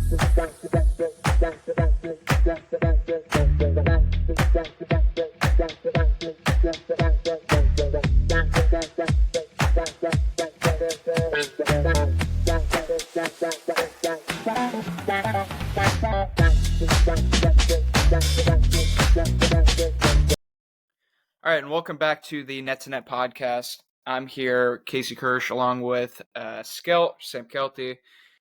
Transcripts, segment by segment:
All right, and welcome back to the Net to Net podcast. I'm here, Casey Kirsch, along with Skelt, Sam Kelty.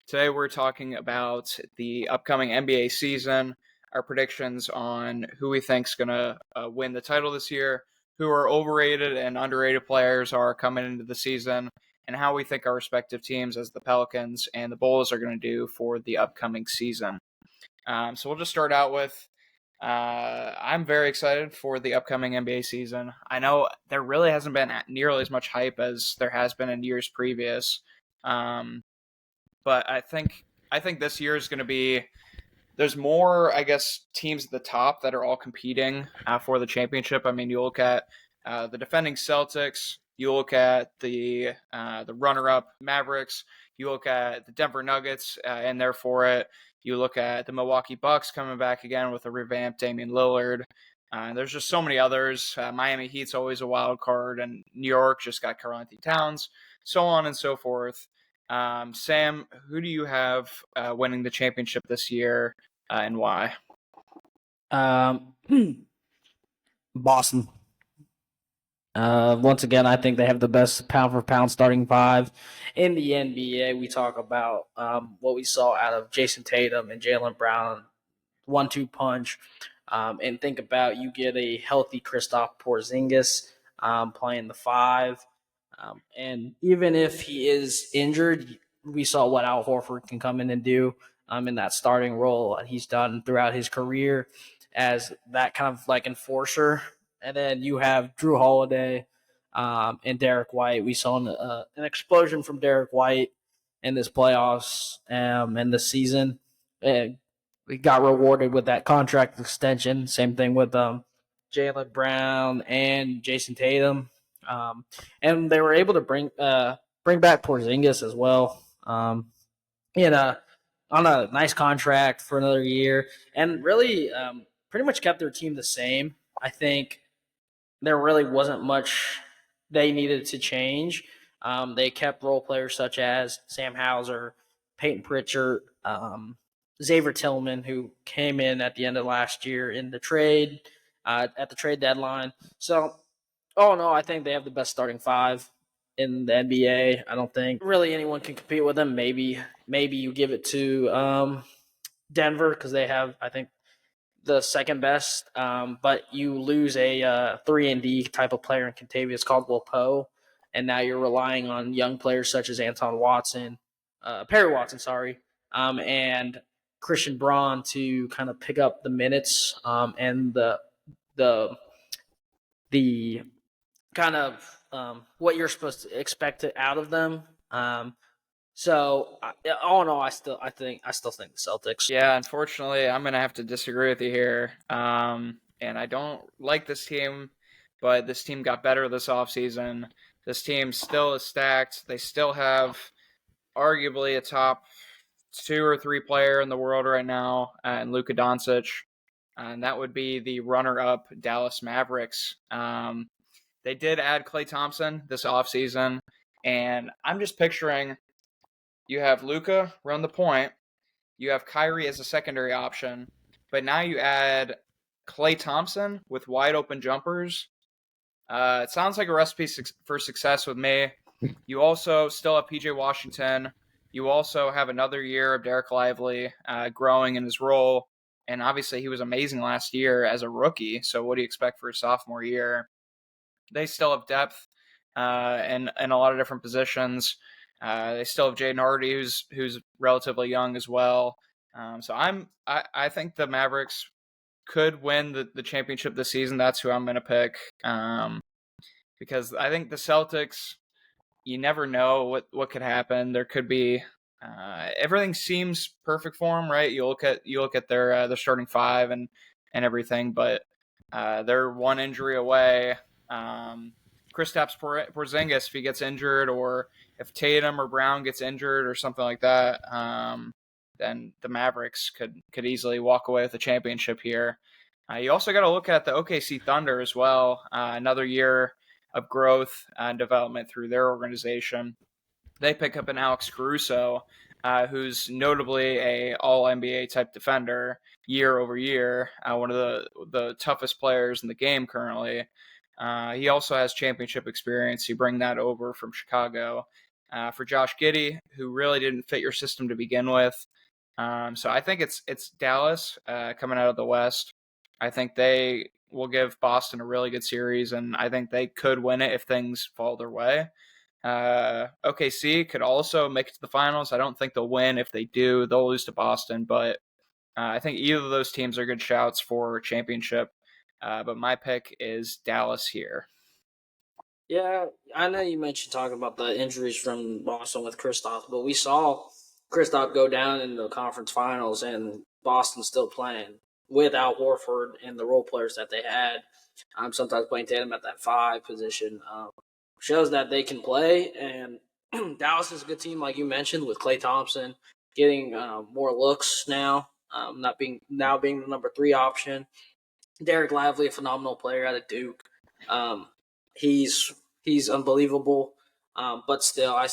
Today we're talking about the upcoming NBA season, our predictions on who we think is going to win the title this year, who our overrated and underrated players are coming into the season, and how we think our respective teams as the Pelicans and the Bulls are going to do for the upcoming season. So we'll just start out with I'm very excited for the upcoming NBA season. I know there really hasn't been nearly as much hype as there has been in years previous, but I think this year is going to be. There's more, I guess, teams at the top that are all competing for the championship. I mean, you look at the defending Celtics, you look at the runner-up Mavericks, you look at the Denver Nuggets, and they're for it. You look at the Milwaukee Bucks coming back again with a revamped Damian Lillard. There's just so many others. Miami Heat's always a wild card, and New York just got Karl-Anthony Towns, so on and so forth. Sam, who do you have winning the championship this year, and why? Boston. Once again, I think they have the best pound-for-pound starting five in the NBA. We talk about what we saw out of Jason Tatum and Jaylen Brown, 1-2 punch, and think about you get a healthy Kristaps Porzingis playing the five, and even if he is injured, we saw what Al Horford can come in and do in that starting role he's done throughout his career as that kind of like enforcer. And then you have Drew Holiday and Derrick White. We saw an explosion from Derrick White in this playoffs and this season. And we got rewarded with that contract extension. Same thing with Jaylen Brown and Jason Tatum. And they were able to bring back Porzingis as well. On a nice contract for another year, and really pretty much kept their team the same. I think there really wasn't much they needed to change. They kept role players such as Sam Hauser, Peyton Pritchard, Xavier Tillman, who came in at the end of last year in the trade, at the trade deadline. So, no, I think they have the best starting five in the NBA. I don't think really anyone can compete with them. Maybe you give it to Denver because they have, I think, the second best, but you lose a 3-and-D type of player in Contavious Caldwell-Pope, and now you're relying on young players such as Perry Watson, and Christian Braun to kind of pick up the minutes and the kind of what you're supposed to expect out of them. So, all in all, I still think the Celtics. Yeah, unfortunately, I'm gonna have to disagree with you here. And I don't like this team, but this team got better this offseason. This team still is stacked. They still have arguably a top 2 or 3 player in the world right now, and Luka Doncic, and that would be the runner-up Dallas Mavericks. They did add Klay Thompson this offseason, and I'm just picturing. You have Luka run the point. You have Kyrie as a secondary option. But now you add Klay Thompson with wide open jumpers. It sounds like a recipe for success with me. You also still have PJ Washington. You also have another year of Derek Lively growing in his role. And obviously he was amazing last year as a rookie. So what do you expect for his sophomore year? They still have depth in a lot of different positions. They still have Jaden Hardy, who's relatively young as well. So I think the Mavericks could win the championship this season. That's who I'm going to pick. Because I think the Celtics, you never know what could happen. There could be everything seems perfect for them, right? You look at their starting five and everything, but they're one injury away. Kristaps Porzingis, if he gets injured, or if Tatum or Brown gets injured or something like that, then the Mavericks could easily walk away with the championship here. You also got to look at the OKC Thunder as well. Another year of growth and development through their organization. They pick up an Alex Caruso, who's notably a All NBA type defender year over year, one of the toughest players in the game currently. He also has championship experience. You bring that over from Chicago. For Josh Giddey, who really didn't fit your system to begin with. So I think it's Dallas coming out of the West. I think they will give Boston a really good series, and I think they could win it if things fall their way. OKC could also make it to the finals. I don't think they'll win. If they do, they'll lose to Boston. But I think either of those teams are good shouts for championship. But my pick is Dallas here. Yeah, I know you mentioned talking about the injuries from Boston with Kristaps, but we saw Kristaps go down in the conference finals, and Boston still playing with Al Horford and the role players that they had. Sometimes playing Tatum at that 5 position shows that they can play. And Dallas is a good team, like you mentioned, with Klay Thompson getting more looks now, not being the number 3 option. Derek Lively, a phenomenal player out of Duke. He's unbelievable. But still, I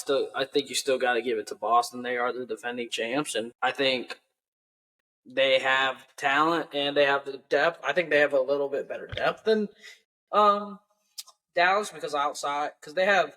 think you still got to give it to Boston. They are the defending champs, and I think they have talent and they have the depth. I think they have a little bit better depth than Dallas because they have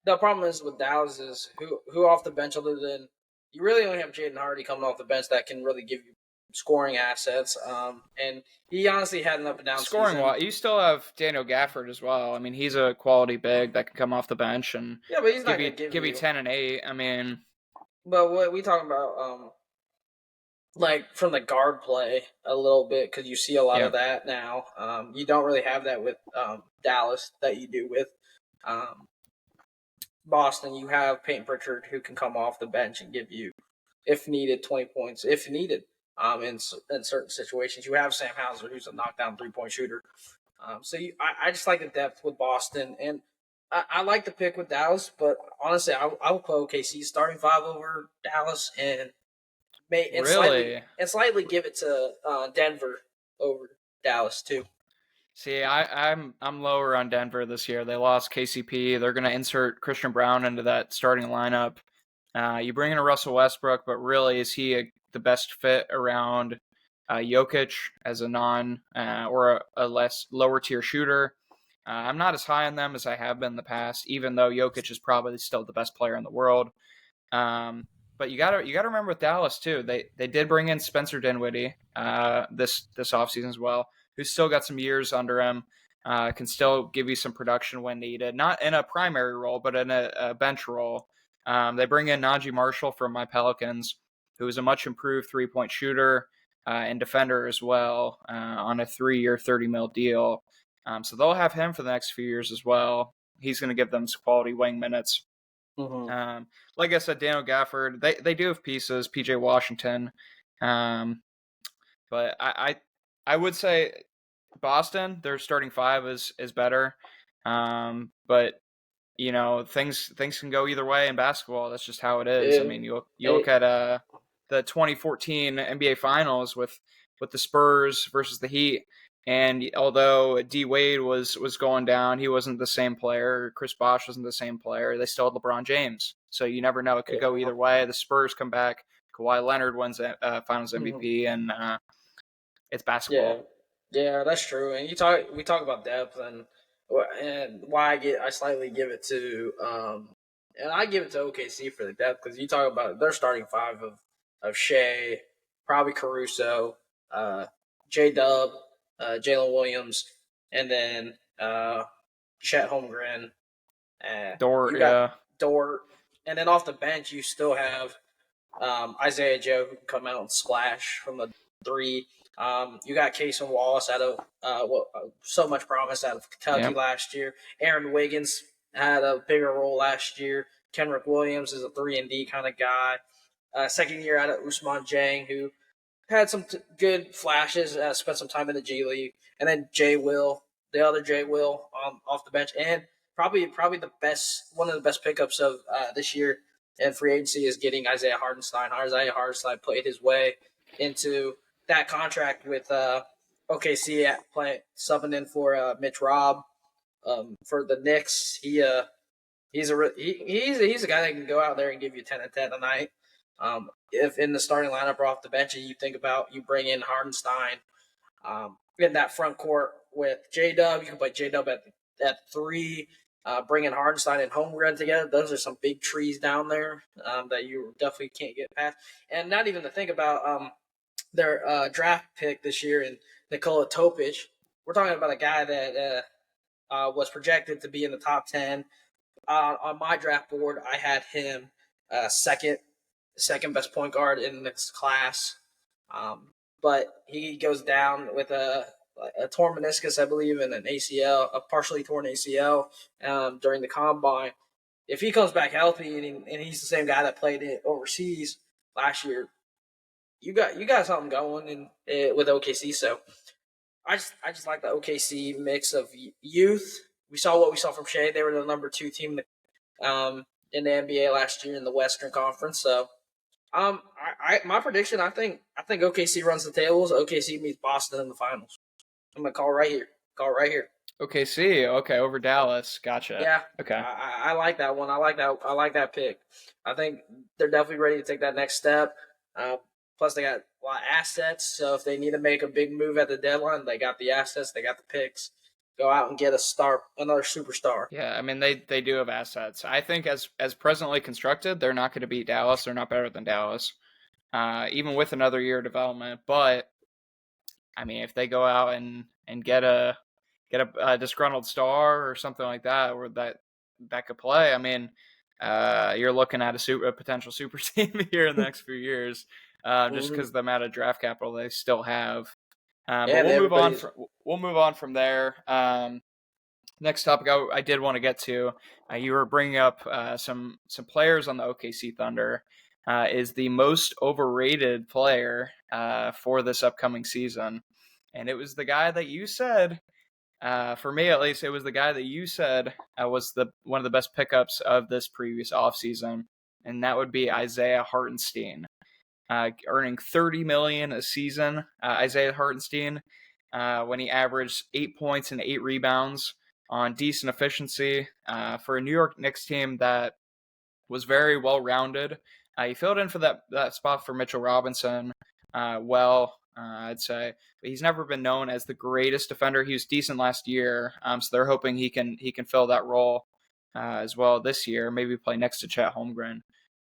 the problem is with Dallas is who off the bench other than you really only have Jaden Hardy coming off the bench that can really give you scoring assets. And he honestly had an up and down scoring season. You still have Daniel Gafford as well. I mean, he's a quality big that can come off the bench and but he's not give going to give you 10 and 8. I mean, but what we talking about, like from the guard play a little bit because you see a lot of that now. You don't really have that with Dallas that you do with Boston. You have Peyton Pritchard who can come off the bench and give you, if needed, 20 points if needed. In certain situations, you have Sam Hauser who's a knockdown 3-point shooter. I just like the depth with Boston, and I like the pick with Dallas, but honestly, I would put OKC starting 5 over Dallas and slightly give it to Denver over Dallas too. See, I'm lower on Denver this year. They lost KCP. They're going to insert Christian Brown into that starting lineup. You bring in a Russell Westbrook, but really, is he the best fit around Jokic as a or a less lower tier shooter? I'm not as high on them as I have been in the past, even though Jokic is probably still the best player in the world. But you gotta remember with Dallas too. They did bring in Spencer Dinwiddie this offseason as well, who's still got some years under him. Can still give you some production when needed, not in a primary role, but in a bench role. They bring in Najee Marshall from my Pelicans, who is a much improved 3-point shooter and defender as well on a 3-year, $30 million deal. So they'll have him for the next few years as well. He's going to give them some quality wing minutes. Mm-hmm. Like I said, Daniel Gafford, they do have pieces, PJ Washington. But I would say Boston, their starting 5 is better. But you know, things can go either way in basketball. That's just how it is. I mean, you look at the 2014 NBA Finals with the Spurs versus the Heat, and although D Wade was going down, he wasn't the same player. Chris Bosh wasn't the same player. They still had LeBron James, so you never know. It could go either way. The Spurs come back. Kawhi Leonard wins Finals MVP, and it's basketball. Yeah, that's true. And we talk about depth and why I slightly give it to and I give it to OKC for the depth because you talk about their starting 5 of Shea, probably Caruso, J Dub, Jalen Williams, and then Chet Holmgren. Dort, you got Dort, and then off the bench you still have Isaiah Joe who can come out and splash from the 3. You got Casey Wallace out of so much promise out of Kentucky last year. Aaron Wiggins had a bigger role last year. Kenrick Williams is a 3-and-D kind of guy. Second year out of Ousmane Dieng, who had some good flashes, spent some time in the G League. And then the other Jay Will off the bench. And probably the best, one of the best pickups of this year, and free agency is getting Isaiah Hartenstein. Isaiah Hartenstein played his way into that contract with OKC subbing in for Mitch Robb for the Knicks. He's a guy that can go out there and give you 10 and 10 a night. If in the starting lineup or off the bench, and you bring in Hardenstein in that front court with J Dub, you can play J Dub at 3. Bringing Hardenstein and Holmgren together, those are some big trees down there that you definitely can't get past. And not even to think about their draft pick this year in Nikola Topic. We're talking about a guy that was projected to be in the top 10. On my draft board, I had him second best point guard in this class. But he goes down with a torn meniscus, I believe, and an ACL, a partially torn ACL during the combine. If he comes back healthy and he's the same guy that played it overseas last year, you got something going with OKC. So I just like the OKC mix of youth. We saw what we saw from Shea. They were the number 2 team in the NBA last year in the Western Conference. So my prediction, I think OKC runs the tables. OKC meets Boston in the finals. I'm gonna call right here. OKC, okay, over Dallas. Gotcha. Yeah. Okay. I like that one. I like that pick. I think they're definitely ready to take that next step. Plus, they got a lot of assets. So if they need to make a big move at the deadline, they got the assets. They got the picks. Go out and get another superstar. Yeah, I mean they do have assets. I think as presently constructed, they're not going to beat Dallas. They're not better than Dallas, even with another year of development. But I mean, if they go out and get a disgruntled star or something like that, or that could play, I mean, you're looking at a potential super team here in the next few years, just because of the amount of draft capital they still have. But we'll move on from there. Next topic I did want to get to, you were bringing up some players on the OKC Thunder, is the most overrated player for this upcoming season. And it was the guy that you said, for me at least, it was the guy that you said was one of the best pickups of this previous offseason, and that would be Isaiah Hartenstein. Earning $30 million a season, Isaiah Hartenstein, when he averaged 8 points and 8 rebounds on decent efficiency for a New York Knicks team that was very well-rounded. He filled in for that spot for Mitchell Robinson I'd say. But he's never been known as the greatest defender. He was decent last year, so they're hoping he can fill that role as well this year, maybe play next to Chet Holmgren.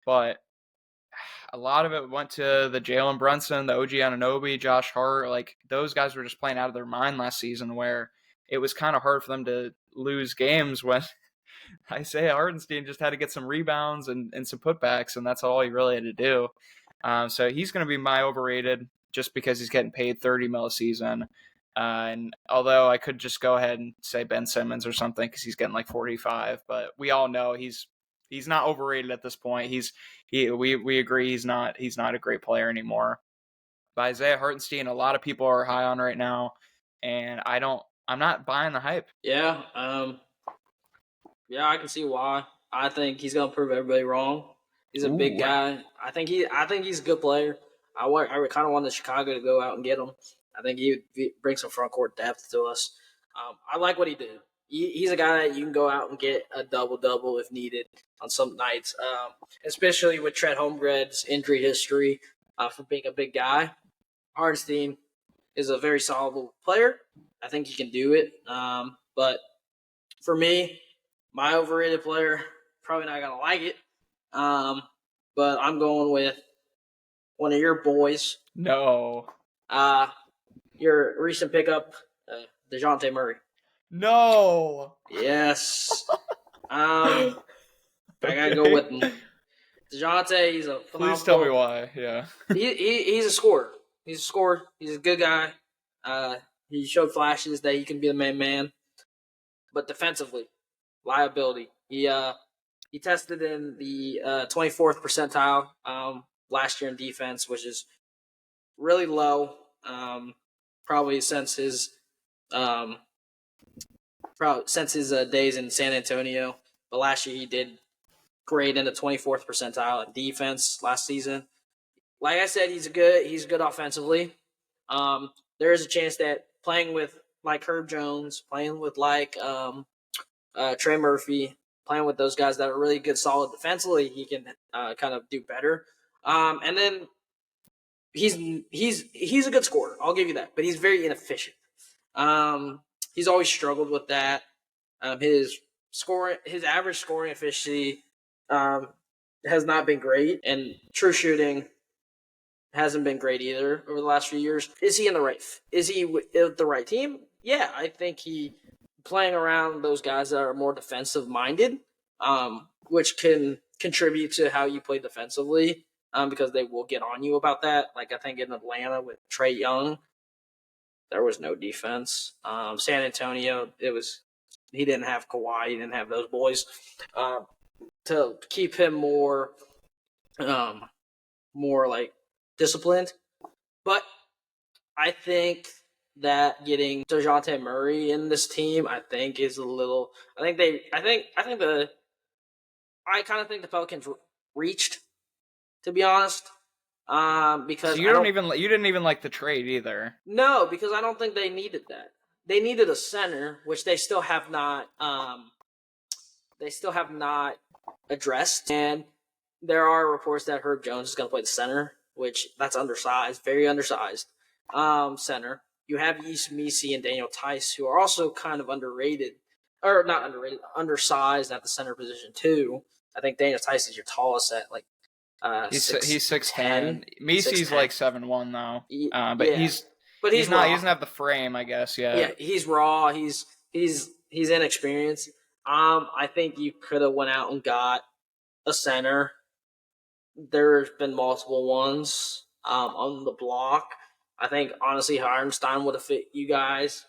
But a lot of it went to the Jalen Brunson, the OG Anunoby, Josh Hart. Like, those guys were just playing out of their mind last season, where it was kind of hard for them to lose games when Isaiah Hartenstein just had to get some rebounds and some putbacks, and that's all he really had to do. So he's going to be my overrated just because he's getting paid $30 million a season. And although I could just go ahead and say Ben Simmons or something because he's getting like 45, but we all know he's not overrated at this point. We agree he's not a great player anymore. But Isaiah Hartenstein, a lot of people are high on right now, and I'm not buying the hype. Yeah, I can see why. I think he's gonna prove everybody wrong. He's a big guy. I think he's a good player. I kind of wanted Chicago to go out and get him. I think he would bring some front court depth to us. I like what he did. He's a guy that you can go out and get a double-double if needed on some nights, especially with Chet Holmgren's injury history for being a big guy. Hardenstein is a very solid player. I think he can do it. But for me, my overrated player, probably not going to like it. But I'm going with one of your boys. No. Your recent pickup, DeJounte Murray. No. Yes. I gotta go with him. DeJounte, he's a phenomenal. Please tell me why. Yeah. He's a scorer. He's a scorer. He's a good guy. He showed flashes that he can be the main man. But defensively, liability. He tested in the 24th percentile last year in defense, which is really low. Probably since his days in San Antonio. But last year he did grade in the 24th percentile in defense last season. Like I said, he's good offensively. There is a chance that playing with like Herb Jones, playing with like Trey Murphy, playing with those guys that are really good, solid defensively, he can kind of do better. And then he's a good scorer. I'll give you that, but he's very inefficient. He's always struggled with that. His average scoring efficiency has not been great, and true shooting hasn't been great either over the last few years. Is he with the right team? Yeah, I think he playing around those guys that are more defensive minded, which can contribute to how you play defensively, because they will get on you about that. Like I think in Atlanta with Trae Young, there was no defense. San Antonio, he didn't have Kawhi, he didn't have those boys to keep him more like disciplined. But I think that getting DeJounte Murray in this team, I think is a little. I kind of think the Pelicans reached, to be honest. Because so you didn't even like the trade either. No, because I don't think they needed that. They needed a center, which they still have not. They still have not addressed, and there are reports that Herb Jones is going to play the center, which that's undersized, very undersized center. You have Yves Missi and Daniel Tice, who are also kind of underrated, or not underrated, undersized at the center position too. I think Daniel Tice is your tallest at like he's 6'10". Missi's like 7'1" though, but yeah. He's not. He doesn't have the frame, I guess. Yeah, he's raw. He's inexperienced. I think you could have went out and got a center. There's been multiple ones on the block. I think honestly, Hardenstein would have fit you guys,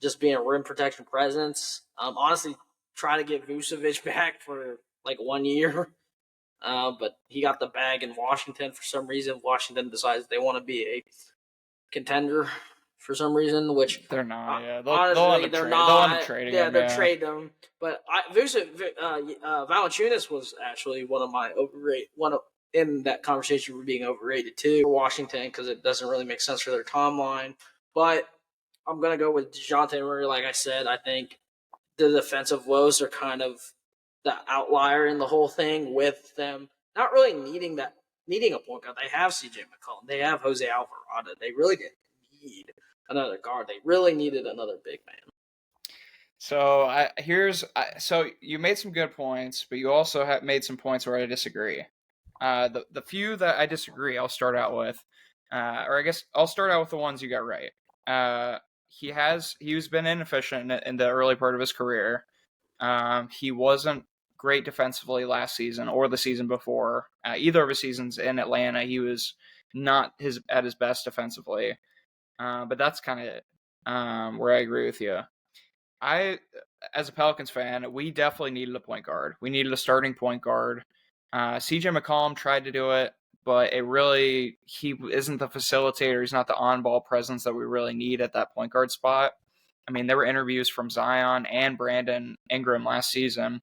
just being a rim protection presence. Honestly, try to get Vucevic back for like 1 year, but he got the bag in Washington for some reason. Washington decides they want to be a contender for some reason, which they're not. Yeah, they're not. They'll end up trading him. They'll trade them. But Valanciunas was actually one of my overrated. In that conversation, we're being overrated too for Washington because it doesn't really make sense for their timeline. But I'm gonna go with DeJounte Murray. Like I said, I think the defensive woes are kind of the outlier in the whole thing, with them not really needing a point guard. They have CJ McCollum. They have Jose Alvarado. They really didn't need another guard. They really needed another big man. So so you made some good points, but you also have made some points where I disagree. The few that I disagree, I'll start out with, or I guess I'll start out with the ones you got right. He's been inefficient in the early part of his career. He wasn't great defensively last season or the season before. Either of his seasons in Atlanta, he was not at his best defensively. But that's kind of it, where I agree with you. As a Pelicans fan, we definitely needed a point guard. We needed a starting point guard. CJ McCollum tried to do it, but he isn't the facilitator. He's not the on-ball presence that we really need at that point guard spot. I mean, there were interviews from Zion and Brandon Ingram last season,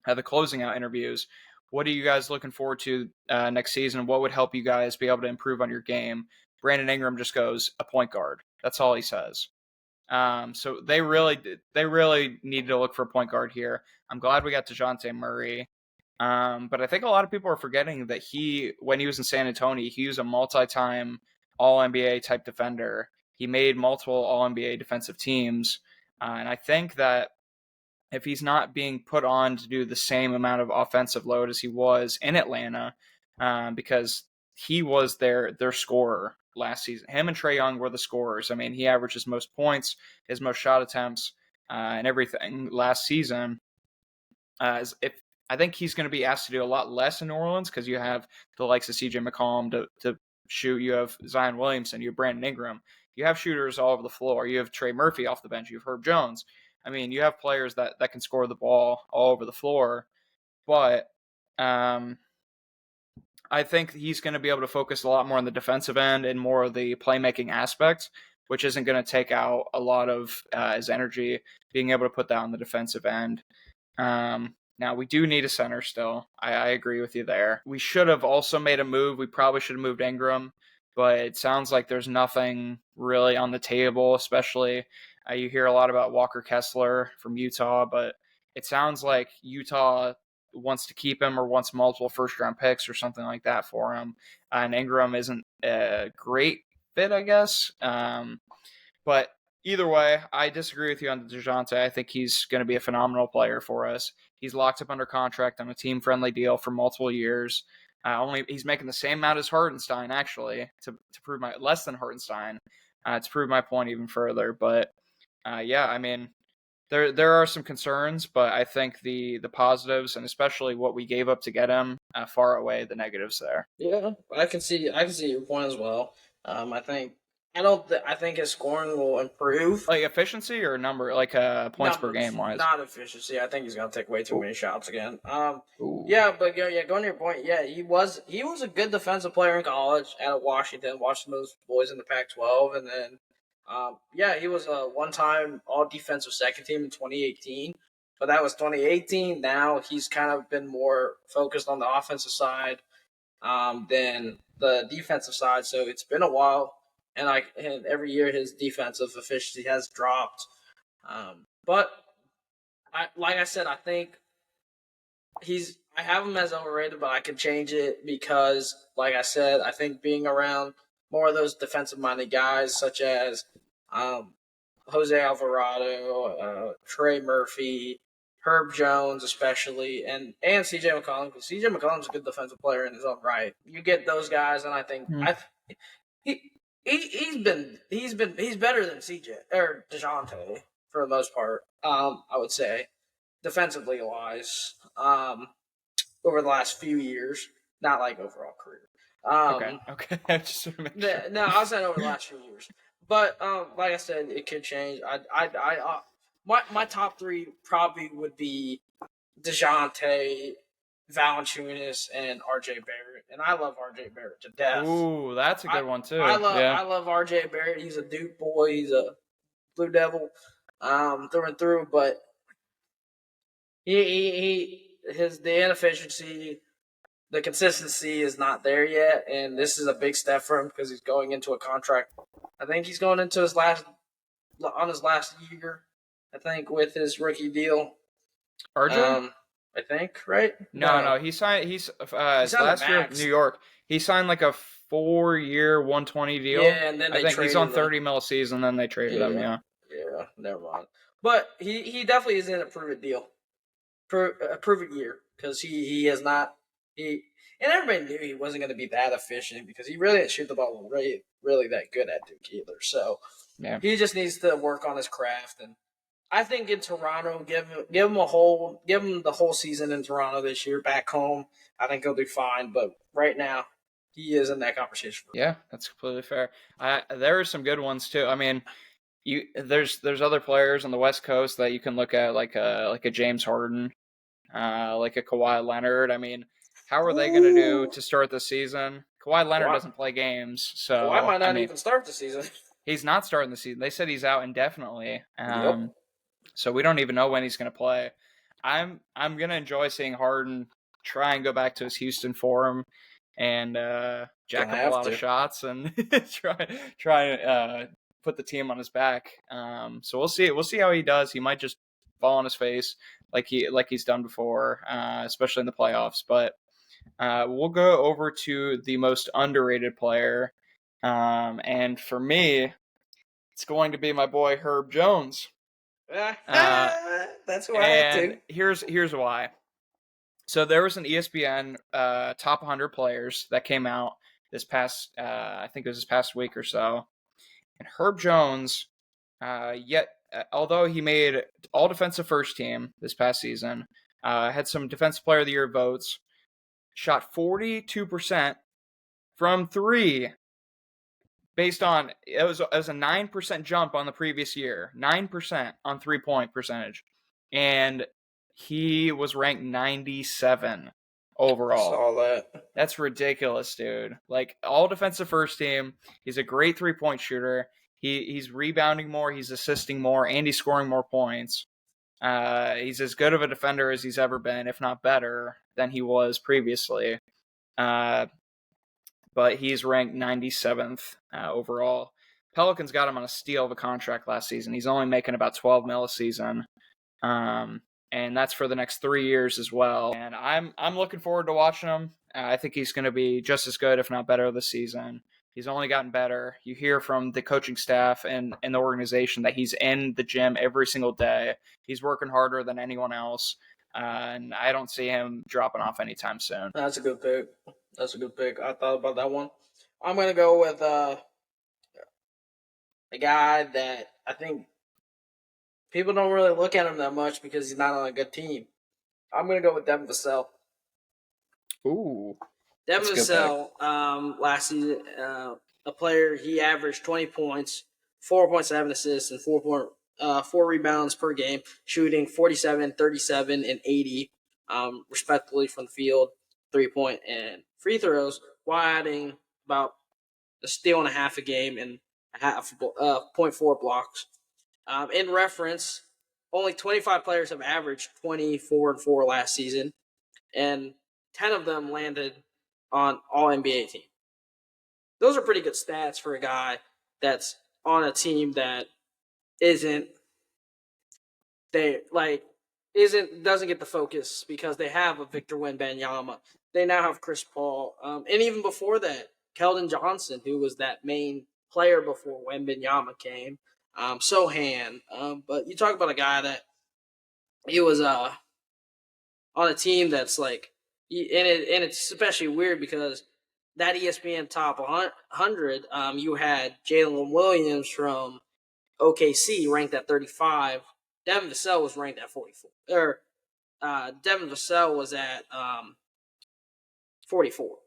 the closing out interviews. What are you guys looking forward to next season? What would help you guys be able to improve on your game? Brandon Ingram just goes, a point guard. That's all he says. So they really needed to look for a point guard here. I'm glad we got DeJounte Murray. But I think a lot of people are forgetting that when he was in San Antonio, he was a multi-time All-NBA type defender. He made multiple All-NBA defensive teams. And I think that if he's not being put on to do the same amount of offensive load as he was in Atlanta, because he was their scorer last season. Him and Trae Young were the scorers. I mean, he averaged his most points, his most shot attempts, and everything last season. I think he's going to be asked to do a lot less in New Orleans because you have the likes of CJ McCollum to shoot. You have Zion Williamson. You have Brandon Ingram. You have shooters all over the floor. You have Trey Murphy off the bench. You have Herb Jones. I mean, you have players that can score the ball all over the floor. But I think he's going to be able to focus a lot more on the defensive end and more of the playmaking aspect, which isn't going to take out a lot of his energy, being able to put that on the defensive end. Now, we do need a center still. I agree with you there. We should have also made a move. We probably should have moved Ingram, but it sounds like there's nothing really on the table, especially you hear a lot about Walker Kessler from Utah, but it sounds like Utah wants to keep him or wants multiple first-round picks or something like that for him. And Ingram isn't a great fit, I guess. But either way, I disagree with you on DeJounte. I think he's going to be a phenomenal player for us. He's locked up under contract on a team-friendly deal for multiple years. He's making the same amount as Hartenstein, actually, to prove less than Hartenstein, to prove my point even further. But yeah, I mean, there are some concerns, but I think the positives and especially what we gave up to get him far outweigh the negatives there. Yeah, I can see your point as well. I think his scoring will improve. Like efficiency or number, like points per game wise. Not efficiency. I think he's gonna take way too many shots again. Ooh. Yeah, but going to your point, yeah, he was a good defensive player in college at Washington. Watching those boys in the Pac-12, and then yeah, he was a one-time All-Defensive Second Team in 2018. But that was 2018. Now he's kind of been more focused on the offensive side than the defensive side. So it's been a while, and every year his defensive efficiency has dropped. But like I said, I think I have him as overrated, but I could change it because, like I said, I think being around more of those defensive-minded guys, such as Jose Alvarado, Trey Murphy, Herb Jones, especially, and CJ McCollum, because CJ McCollum's a good defensive player in his own right. You get those guys, and I think he's better than CJ or DeJounte for the most part. I would say defensively wise, over the last few years, not like overall career. Okay. Just to make sure. No, I was saying over the last few years, but like I said, it could change. My top three probably would be DeJounte, Valanciunas, and RJ Barrett, and I love RJ Barrett to death. Ooh, that's a good one too. I love RJ Barrett. He's a Duke boy. He's a Blue Devil, through and through. But the inefficiency, the consistency is not there yet, and this is a big step for him because he's going into a contract. I think he's going into his last year. I think with his rookie deal. RJ? I think, right? No. He signed. His last year in New York. He signed like a 4-year, 120 deal. Yeah, and then I think he's on 30 mil a season. Then they traded him. Yeah. Yeah, never mind. But he definitely is in a prove-it deal, a prove-it year, because he has not. And everybody knew he wasn't going to be that efficient because he really didn't shoot the ball really that good at Duke either. So yeah, he just needs to work on his craft. And I think in Toronto, give him the whole season in Toronto this year. Back home, I think he'll do fine. But right now, he is in that conversation. Yeah, that's completely fair. There are some good ones too. I mean, there's other players on the West Coast that you can look at, like a James Harden, like a Kawhi Leonard. I mean, how are they going to do to start the season? Kawhi Leonard doesn't play games, so Kawhi might not even start the season. He's not starting the season. They said he's out indefinitely. Yep. So we don't even know when he's going to play. I'm going to enjoy seeing Harden try and go back to his Houston form and jack up a lot of shots and try and put the team on his back. So we'll see. We'll see how he does. He might just fall on his face like he's done before, especially in the playoffs. But we'll go over to the most underrated player, and for me, it's going to be my boy Herb Jones. That's who I had to. Here's why. So there was an ESPN top 100 players that came out this past, I think it was this past week or so, and Herb Jones, although he made all defensive first team this past season, had some defensive player of the year votes, shot 42% from three. Based on it was a 9% jump on the previous year, 9% on 3-point percentage, and he was ranked 97 overall. I saw that. That's ridiculous, dude. Like, all defensive first team. He's a great 3-point shooter. He's rebounding more, he's assisting more, and he's scoring more points. He's as good of a defender as he's ever been, if not better than he was previously. Uh, but he's ranked 97th overall. Pelicans got him on a steal of a contract last season. He's only making about 12 mil a season. And that's for the next 3 years as well. And I'm looking forward to watching him. I think he's going to be just as good, if not better, this season. He's only gotten better. You hear from the coaching staff and the organization that he's in the gym every single day. He's working harder than anyone else, and I don't see him dropping off anytime soon. That's a good pick. I thought about that one. I'm going to go with a guy that I think people don't really look at him that much because he's not on a good team. I'm going to go with Devin Vassell. Ooh. Devin Vassell, last season, a player, he averaged 20 points, 4.7 assists, and 4 rebounds per game, shooting 47, 37, and 80, respectively, from the field, 3-point and free throws, while adding about a steal and a half a game and a half 0.4 blocks. In reference, only 25 players have averaged 24-4 last season, and 10 of them landed on All-NBA team. Those are pretty good stats for a guy that's on a team that doesn't get the focus because they have a Victor Wembanyama. They now have Chris Paul, and even before that, Keldon Johnson, who was that main player before Wembanyama came. Sohan, but you talk about a guy that he was on a team that's like, and it's especially weird because that ESPN top 100, you had Jalen Williams from OKC ranked at 35. Devin Vassell was ranked at 44. Devin Vassell was at 44.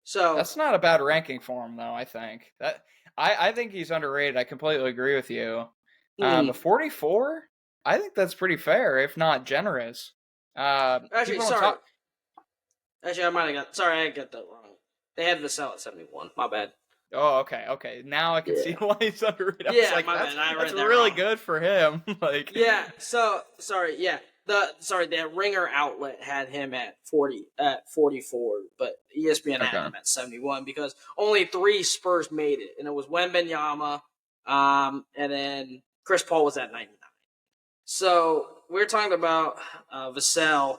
So that's not a bad ranking for him, though. I think I think he's underrated. I completely agree with you. But 44, I think that's pretty fair, if not generous. Actually, sorry. Actually, I got that wrong. They had Vassell at 71. My bad. Oh, okay. Now I can see why he's underrated. Yeah, my bad. I read that's that really wrong. good for him. Like, yeah. So sorry. Yeah. The Ringer outlet had him at 44, but ESPN had him at 71 because only 3 Spurs made it, and it was Wembanyama, and then Chris Paul was at 99. So we're talking about Vassell,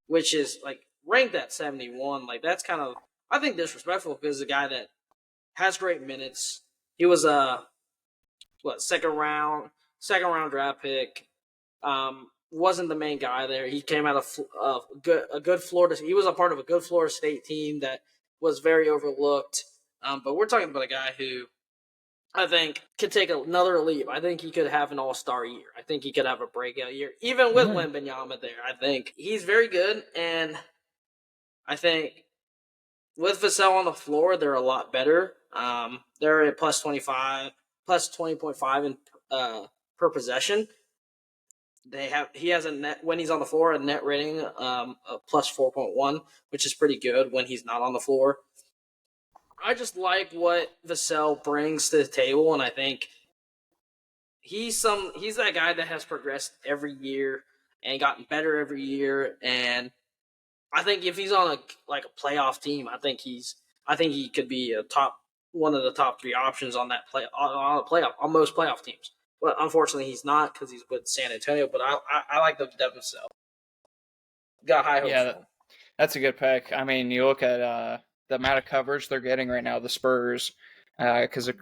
which is like ranked at 71. Like that's kind of, I think, disrespectful because the guy that has great minutes. He was a second round draft pick. Wasn't the main guy there. He came out of a good Florida. He was a part of a good Florida State team that was very overlooked. But we're talking about a guy who I think could take another leap. I think he could have an all-star year. I think he could have a breakout year, even with Wembanyama there. I think he's very good, and I think with Vassell on the floor, they're a lot better. They're at plus 20.5 in per possession. He has a net when he's on the floor, a net rating of plus 4.1, which is pretty good when he's not on the floor. I just like what Vassell brings to the table, and I think he's that guy that has progressed every year and gotten better every year. And I think if he's on a playoff team, I think he could be one of the top 3 options on that on most playoff teams. But unfortunately, he's not because he's with San Antonio. But I like the Devin Vassell. Got high hopes for him. That's a good pick. I mean, you look at the amount of coverage they're getting right now, the Spurs, because of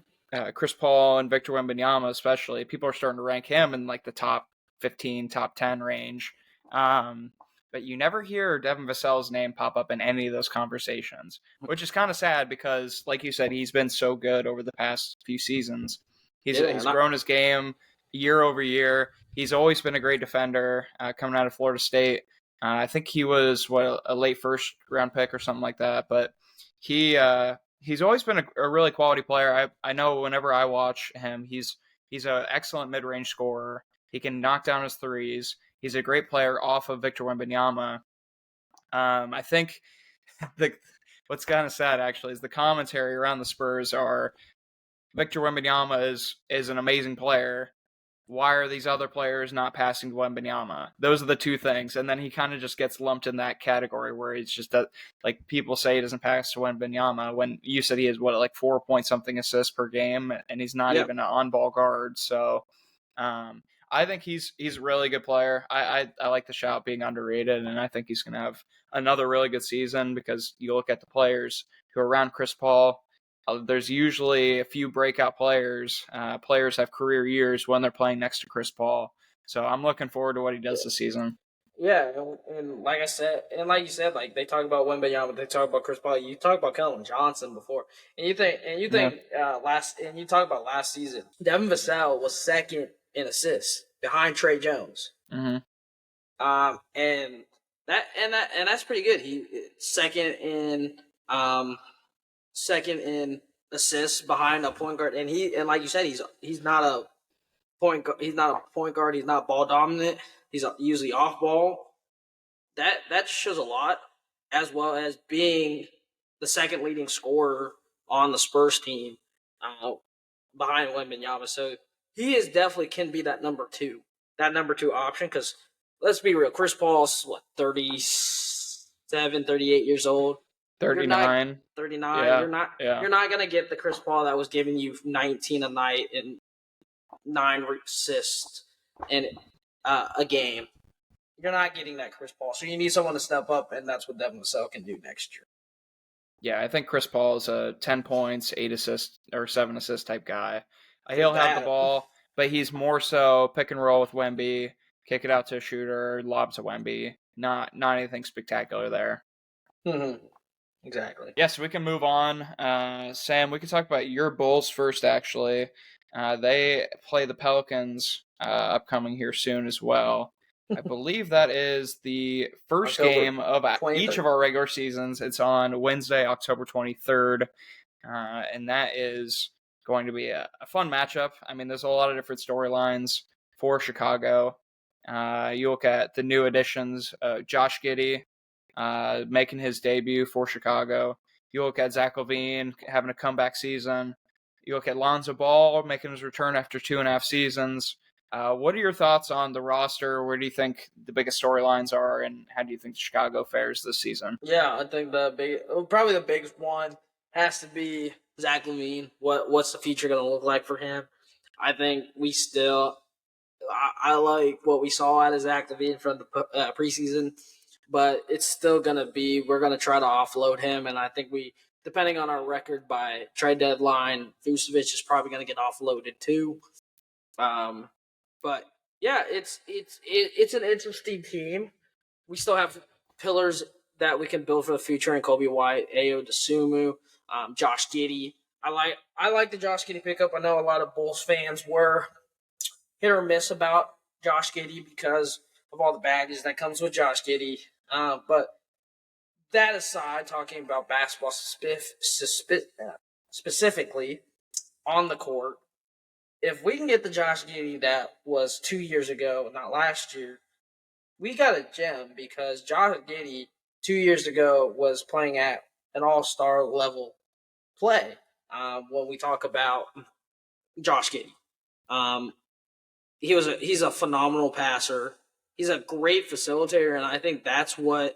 Chris Paul and Victor Wembanyama especially. People are starting to rank him in like the top 15, top 10 range. But you never hear Devin Vassell's name pop up in any of those conversations, which is kind of sad because, like you said, he's been so good over the past few seasons. He's grown his game year over year. He's always been a great defender coming out of Florida State. I think he was a late first round pick or something like that. But he's always been a really quality player. I know whenever I watch him, he's an excellent mid range scorer. He can knock down his threes. He's a great player off of Victor Wembanyama. I think what's kind of sad actually is the commentary around the Spurs are Victor Wembanyama is an amazing player, why are these other players not passing to Wembanyama? Those are the two things. And then he kind of just gets lumped in that category where it's just that, like, people say he doesn't pass to Wembanyama when you said he has, like 4-point-something assists per game, and he's not even an on-ball guard. So I think he's a really good player. I like the shout being underrated, and I think he's going to have another really good season because you look at the players who are around Chris Paul. There's usually a few breakout players. Players have career years when they're playing next to Chris Paul. So I'm looking forward to what he does this season. Yeah, and like I said, and like you said, like they talk about Wembanyama, they talk about Chris Paul. You talk about Keldon Johnson before, and you think you talk about last season. Devin Vassell was second in assists behind Trey Jones. Mm-hmm. And that's pretty good. He second in assists behind a point guard, and like you said, he's not a point guard. He's not a point guard. He's not ball dominant. He's usually off ball. That shows a lot, as well as being the second leading scorer on the Spurs team behind Wembanyama. So he is definitely can be that number two option. Because let's be real, Chris Paul's 37, 38 years old. 39. 39. Yeah. You're not gonna get the Chris Paul that was giving you 19 a night and 9 assists in a game. You're not getting that Chris Paul, so you need someone to step up, and that's what Devin Vassell can do next year. Yeah, I think Chris Paul is a 10 points, 8 assists, or 7 assist type guy. He'll have the ball, but he's more so pick and roll with Wemby, kick it out to a shooter, lob to Wemby. Not anything spectacular there. Mm-hmm. Exactly. Yes, we can move on. Sam, we can talk about your Bulls first, actually. They play the Pelicans upcoming here soon as well. I believe that is the first game of each of our regular seasons. It's on Wednesday, October 23rd, and that is going to be a fun matchup. I mean, there's a lot of different storylines for Chicago. You look at the new additions, Josh Giddey, making his debut for Chicago. You look at Zach LaVine having a comeback season. You look at Lonzo Ball making his return after 2.5 seasons. What are your thoughts on the roster? Where do you think the biggest storylines are, and how do you think Chicago fares this season? Yeah, I think probably the biggest one has to be Zach LaVine. What's the future going to look like for him? I think I like what we saw out of Zach LaVine from the preseason. But it's still going to be, we're going to try to offload him. And I think depending on our record by trade deadline, Vucevic is probably going to get offloaded too. But yeah, it's an interesting team. We still have pillars that we can build for the future in Kobe White, Ayo Dosunmu, Josh Giddey. I like the Josh Giddey pickup. I know a lot of Bulls fans were hit or miss about Josh Giddey because of all the baggage that comes with Josh Giddey. But that aside, talking about basketball specifically on the court, if we can get the Josh Giddey that was 2 years ago, not last year, we got a gem because Josh Giddey 2 years ago was playing at an all-star level play. When we talk about Josh Giddey, he's a phenomenal passer. He's a great facilitator, and I think that's what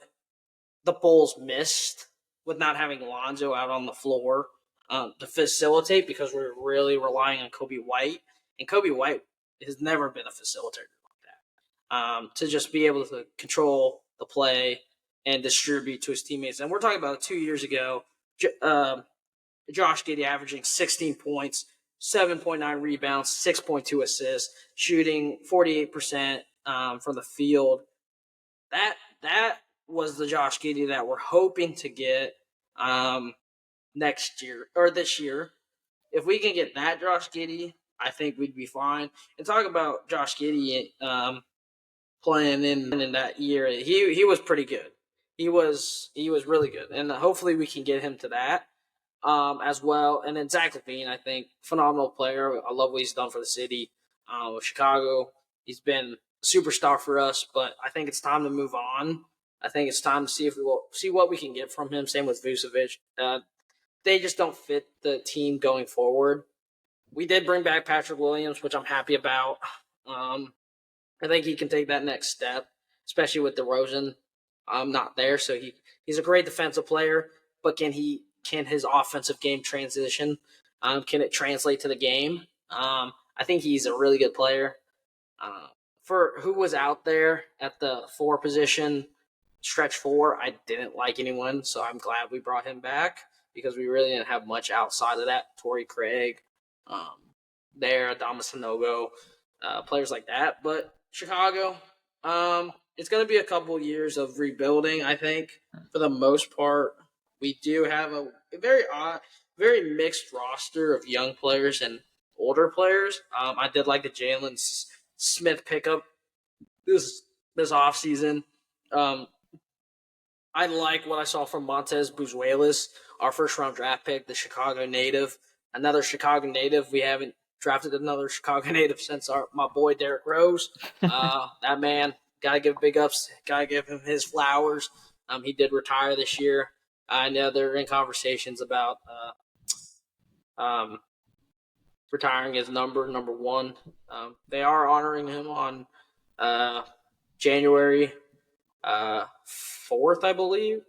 the Bulls missed with not having Lonzo out on the floor to facilitate because we're really relying on Kobe White. And Kobe White has never been a facilitator like that. To just be able to control the play and distribute to his teammates. And we're talking about 2 years ago, Josh Giddey averaging 16 points, 7.9 rebounds, 6.2 assists, shooting 48%. From the field. That was the Josh Giddey that we're hoping to get next year or this year. If we can get that Josh Giddey, I think we'd be fine. And talk about Josh Giddey playing in that year, he was pretty good. He was really good, and hopefully we can get him to that as well. And then Zach LaVine, I think, phenomenal player. I love what he's done for the city with Chicago. He's been superstar for us, but I think it's time to move on. I think it's time to see what we can get from him. Same with Vucevic. They just don't fit the team going forward. We did bring back Patrick Williams, which I'm happy about. I think he can take that next step, especially with DeRozan not there. So he's a great defensive player, but can his offensive game transition? Can it translate to the game? I think he's a really good player. Uh, for who was out there at the 4 position, stretch 4, I didn't like anyone, so I'm glad we brought him back because we really didn't have much outside of that. Torrey Craig, there, Adama Sanogo, players like that. But Chicago, it's going to be a couple years of rebuilding. I think for the most part, we do have a very mixed roster of young players and older players. I did like the Jalen Smith pickup this offseason. Um, I like what I saw from Montez Buzuelas, our first round draft pick, the Chicago native. Another Chicago native. We haven't drafted another Chicago native since my boy Derrick Rose. That man, gotta give big ups, gotta give him his flowers. He did retire this year. I know they're in conversations about retiring his number 1. They are honoring him on January 4th, I believe,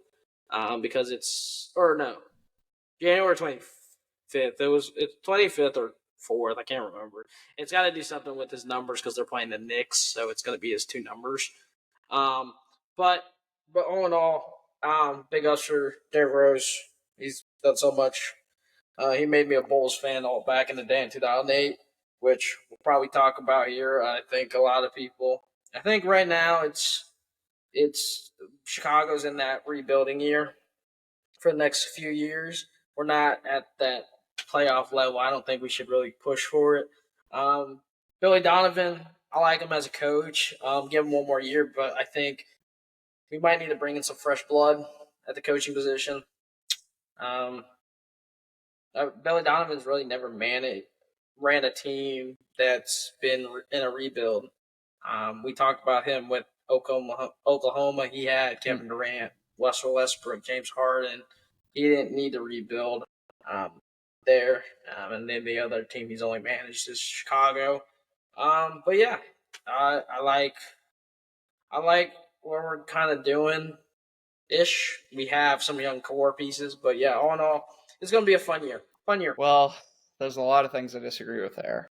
because January 25th. It's 25th or 4th. I can't remember. It's got to do something with his numbers because they're playing the Knicks, so it's going to be his 2 numbers. But all in all, big ups for Derrick Rose. He's done so much. He made me a Bulls fan all back in the day in 2008, which we'll probably talk about here. I think a lot of people. I think right now it's Chicago's in that rebuilding year for the next few years. We're not at that playoff level. I don't think we should really push for it. Billy Donovan, I like him as a coach. Give him one more year, but I think we might need to bring in some fresh blood at the coaching position. Billy Donovan's really never ran a team that's been in a rebuild. We talked about him with Oklahoma. He had Kevin Durant, Russell Westbrook, James Harden. He didn't need to rebuild there. And then the other team he's only managed is Chicago. But yeah, I like what we're kind of doing ish. We have some young core pieces, but yeah, all in all, it's going to be a fun year. Well, there's a lot of things I disagree with there.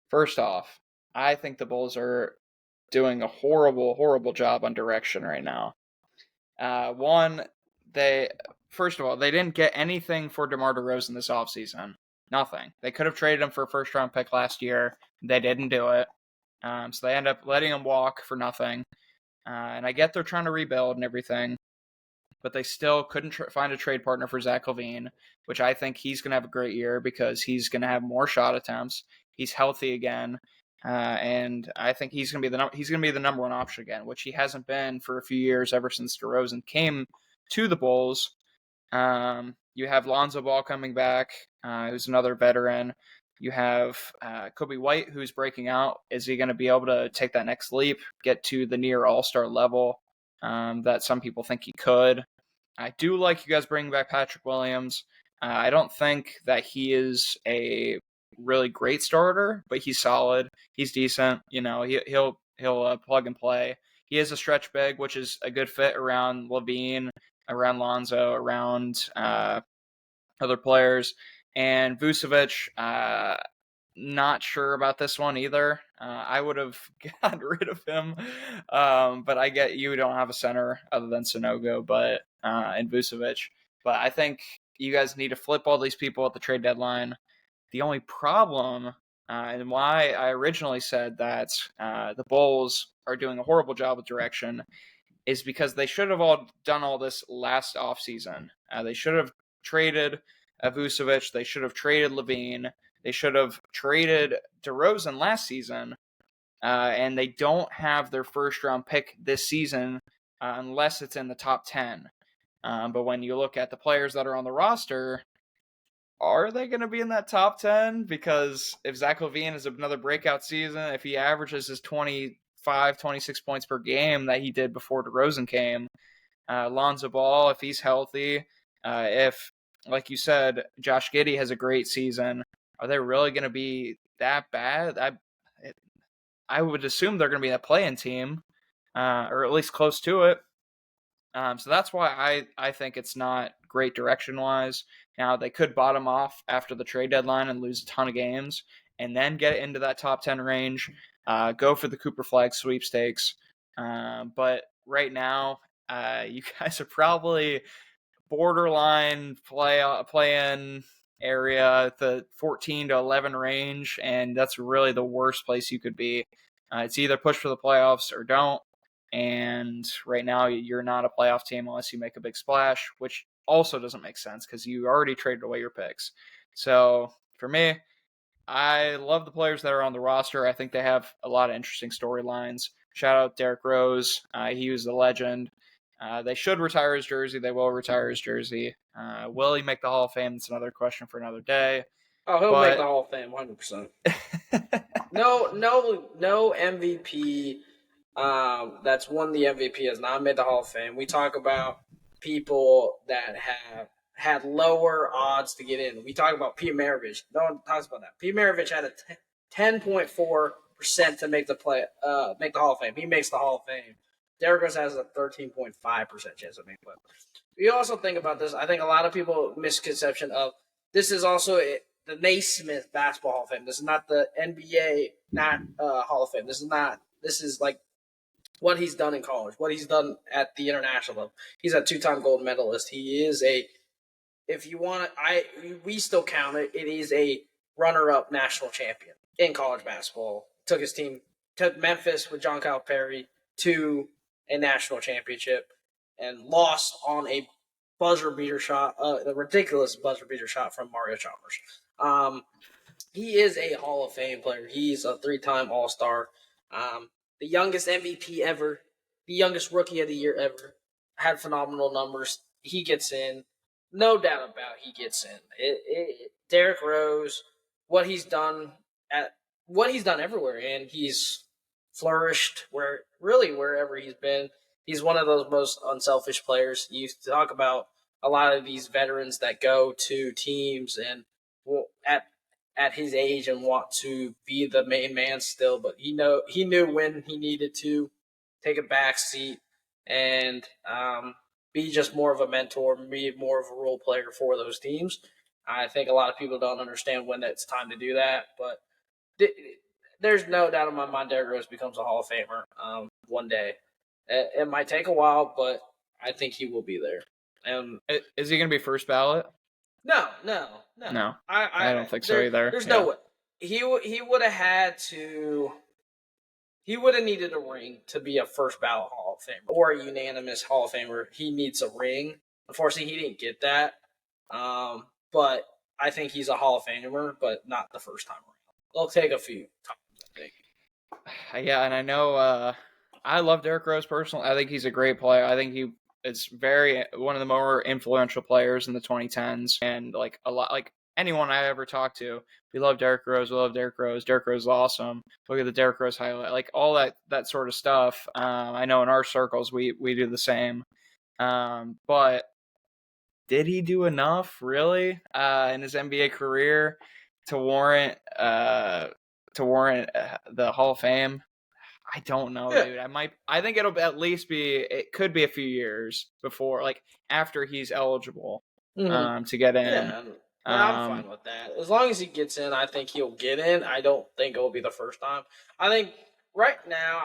First off, I think the Bulls are doing a horrible, horrible job on direction right now. First of all, they didn't get anything for DeMar DeRozan this offseason. Nothing. They could have traded him for a first-round pick last year. They didn't do it. So they end up letting him walk for nothing. And I get they're trying to rebuild and everything, but they still couldn't find a trade partner for Zach LaVine, which I think he's going to have a great year because he's going to have more shot attempts. He's healthy again, and I think he's going to be the number 1 option again, which he hasn't been for a few years ever since DeRozan came to the Bulls. You have Lonzo Ball coming back, who's another veteran. You have Kobe White, who's breaking out. Is he going to be able to take that next leap, get to the near all-star level that some people think he could? I do like you guys bringing back Patrick Williams. I don't think that he is a really great starter, but he's solid. He's decent. He'll plug and play. He is a stretch big, which is a good fit around LaVine, around Lonzo, around other players. And Vucevic, not sure about this one either. I would have gotten rid of him, but I get you don't have a center other than Sanogo, and Vucevic. But I think you guys need to flip all these people at the trade deadline. The only problem, and why I originally said that the Bulls are doing a horrible job with direction, is because they should have all done all this last offseason. They should have traded Vucevic. They should have traded LaVine. They should have traded DeRozan last season. And they don't have their first-round pick this season unless it's in the top 10. But when you look at the players that are on the roster, are they going to be in that top 10? Because if Zach LaVine has another breakout season, if he averages his 25, 26 points per game that he did before DeRozan came, Lonzo Ball, if he's healthy, if, like you said, Josh Giddey has a great season, are they really going to be that bad? I would assume they're going to be a play-in team, or at least close to it. So that's why I think it's not great direction-wise. Now, they could bottom off after the trade deadline and lose a ton of games, and then get into that top 10 range, go for the Cooper Flag sweepstakes. But right now, you guys are probably borderline play-in area, the 14 to 11 range, and that's really the worst place you could be. It's either push for the playoffs or don't. And right now, you're not a playoff team unless you make a big splash, which also doesn't make sense because you already traded away your picks. So for me, I love the players that are on the roster. I think they have a lot of interesting storylines. Shout out Derrick Rose. He was a legend. They should retire his jersey. They will retire his jersey. Will he make the Hall of Fame? That's another question for another day. Oh, he'll make the But Hall of Fame, 100%. No MVP that's won the MVP has not made the Hall of Fame. We talk about people that have had lower odds to get in. We talk about Pete Maravich. No one talks about that. Pete Maravich had a 10.4% to make the Hall of Fame. He makes the Hall of Fame. Derrick Rose has a 13.5% chance of making the Hall of Fame. We also think about this. I think a lot of people misconception of this is also the Naismith Basketball Hall of Fame. This is not the NBA Hall of Fame. This is like what he's done in college, what he's done at the international level. He's a 2-time gold medalist. He is we still count it. It is a runner-up national champion in college basketball. Took Memphis with John Calipari to a national championship and lost on a buzzer beater shot, the ridiculous buzzer beater shot from Mario Chalmers. He is a Hall of Fame player. He's a 3-time All-Star. The youngest MVP ever, the youngest Rookie of the Year ever, had phenomenal numbers. He gets in, no doubt about he gets in. Derrick Rose, what he's done everywhere, and he's flourished wherever he's been. He's one of those most unselfish players. You talk about a lot of these veterans that go to teams and at his age and want to be the main man still, but he knew when he needed to take a back seat and be just more of a mentor, be more of a role player for those teams. I think a lot of people don't understand when it's time to do that, but there's no doubt in my mind Derrick Rose becomes a Hall of Famer one day. It might take a while, but I think he will be there. Is he going to be first ballot? No. I don't think so either. There's no way. He would have had to. He would have needed a ring to be a first ballot Hall of Famer or a unanimous Hall of Famer. He needs a ring. Unfortunately, he didn't get that. But I think he's a Hall of Famer, but not the first time around. It'll take a few times, I think. Yeah, and I know I love Derrick Rose personally. I think he's a great player. I think he is one of the more influential players in the 2010s, and like a lot, like anyone I ever talked to, we love Derrick Rose. We love Derrick Rose. Derrick Rose is awesome. Look at the Derrick Rose highlight, like all that sort of stuff. I know in our circles we do the same. But did he do enough really in his NBA career to warrant the Hall of Fame? I don't know, dude. I think it could be a few years before, like after he's eligible to get in. Yeah, I'm fine with that. As long as he gets in, I think he'll get in. I don't think it'll be the first time. I think right now,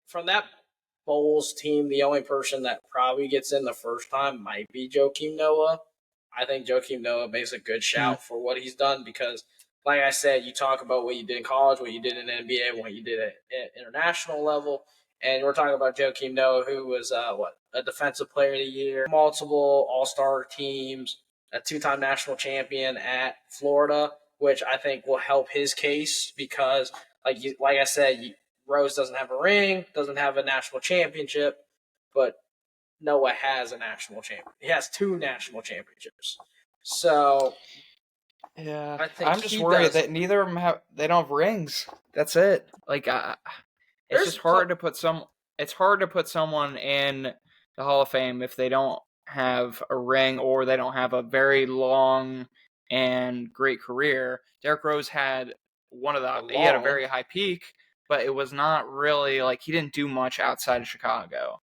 from that Bulls team, the only person that probably gets in the first time might be Joakim Noah. I think Joakim Noah makes a good shout for what he's done because, like I said, you talk about what you did in college, what you did in the NBA, what you did at international level, and we're talking about Joakim Noah, who was a defensive player of the year, multiple All-Star teams, a 2-time national champion at Florida, which I think will help his case because, like I said, Rose doesn't have a ring, doesn't have a national championship, but Noah has a national champion. He has 2 national championships. So yeah, I'm just worried that neither of them they don't have rings. That's it. Like it's just hard to put it's hard to put someone in the Hall of Fame if they don't have a ring or they don't have a very long and great career. Derrick Rose had he had a very high peak, but it was not really like he didn't do much outside of Chicago.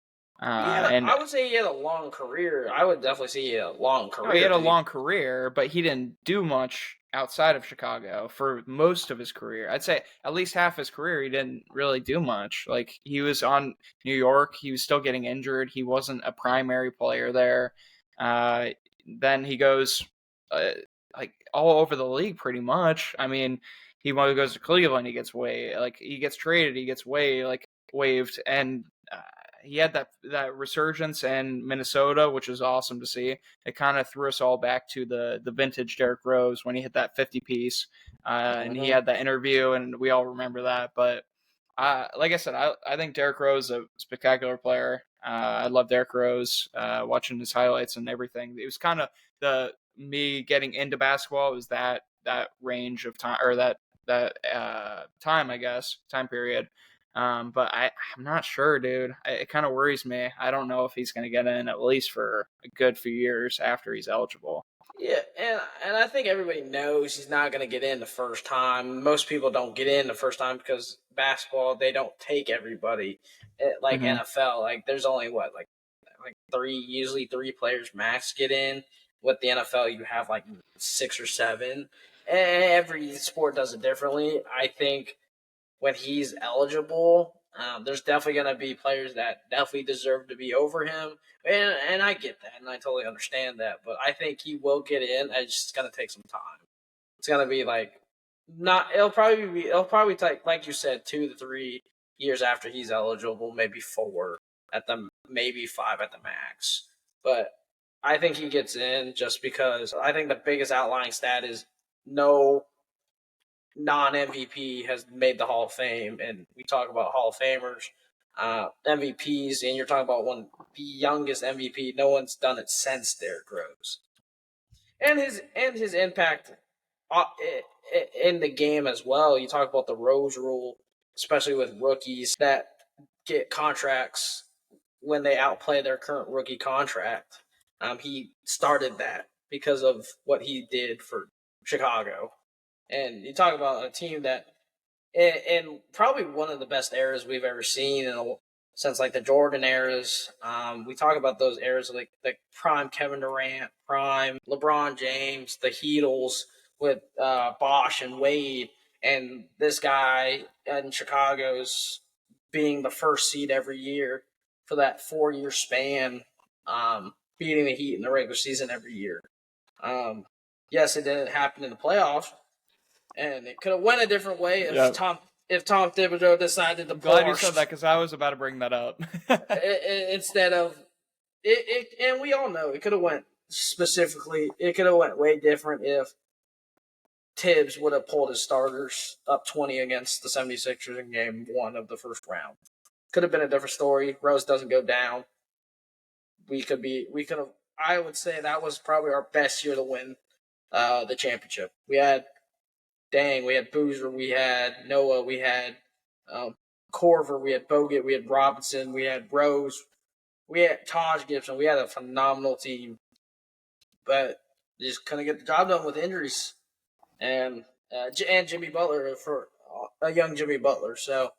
I would say he had a long career. I would definitely say he had a long career. No, he had a long career, but he didn't do much outside of Chicago for most of his career. I'd say at least half his career, he didn't really do much. Like, he was on New York, he was still getting injured. He wasn't a primary player there. Then he goes like all over the league pretty much. I mean, he goes to Cleveland, he gets he gets traded, he gets waived, and he had that resurgence in Minnesota, which was awesome to see. It kind of threw us all back to the vintage Derrick Rose when he hit that 50 piece, and he had that interview, and we all remember that. But like I said, I think Derrick Rose is a spectacular player. I love Derrick Rose, watching his highlights and everything. It was kind of me getting into basketball. It was that range of time, or that time, I guess, time period. But I'm not sure, dude. It kind of worries me. I don't know if he's going to get in at least for a good few years after he's eligible. Yeah, and I think everybody knows he's not going to get in the first time. Most people don't get in the first time because basketball, they don't take everybody. Like NFL, like there's only like usually three players max get in. With the NFL, you have like 6 or 7. And every sport does it differently. I think when he's eligible, there's definitely going to be players that definitely deserve to be over him. And I get that, and I totally understand that. But I think he will get in. It's just going to take some time. It's going to be it'll probably take, like you said, 2 to 3 years after he's eligible, maybe 4 maybe 5 at the max. But I think he gets in just because I think the biggest outlying stat is no non-MVP has made the Hall of Fame, and we talk about Hall of Famers, MVPs, and you're talking about the youngest MVP. No one's done it since Derrick Rose, and his impact in the game as well. You talk about the Rose Rule, especially with rookies that get contracts when they outplay their current rookie contract. He started that because of what he did for Chicago. And you talk about a team that, in probably one of the best eras we've ever seen since like the Jordan eras. We talk about those eras like the prime Kevin Durant, prime LeBron James, the Heatles with Bosh and Wade, and this guy in Chicago's being the first seed every year for that 4-year span, beating the Heat in the regular season every year. Yes, it didn't happen in the playoffs. And it could have went a different way if Tom Thibodeau decided to. Glad you said that because I was about to bring that up. Instead of it, and we all know it could have went specifically. It could have went way different if Tibbs would have pulled his starters up 20 against the 76ers in Game 1 of the first round. Could have been a different story. Rose doesn't go down. We could have. I would say that was probably our best year to win the championship. We had Boozer, we had Noah, we had Corver, we had Bogut, we had Robinson, we had Rose, we had Taj Gibson. We had a phenomenal team, but just couldn't get the job done with injuries, and Jimmy Butler, for a young Jimmy Butler. So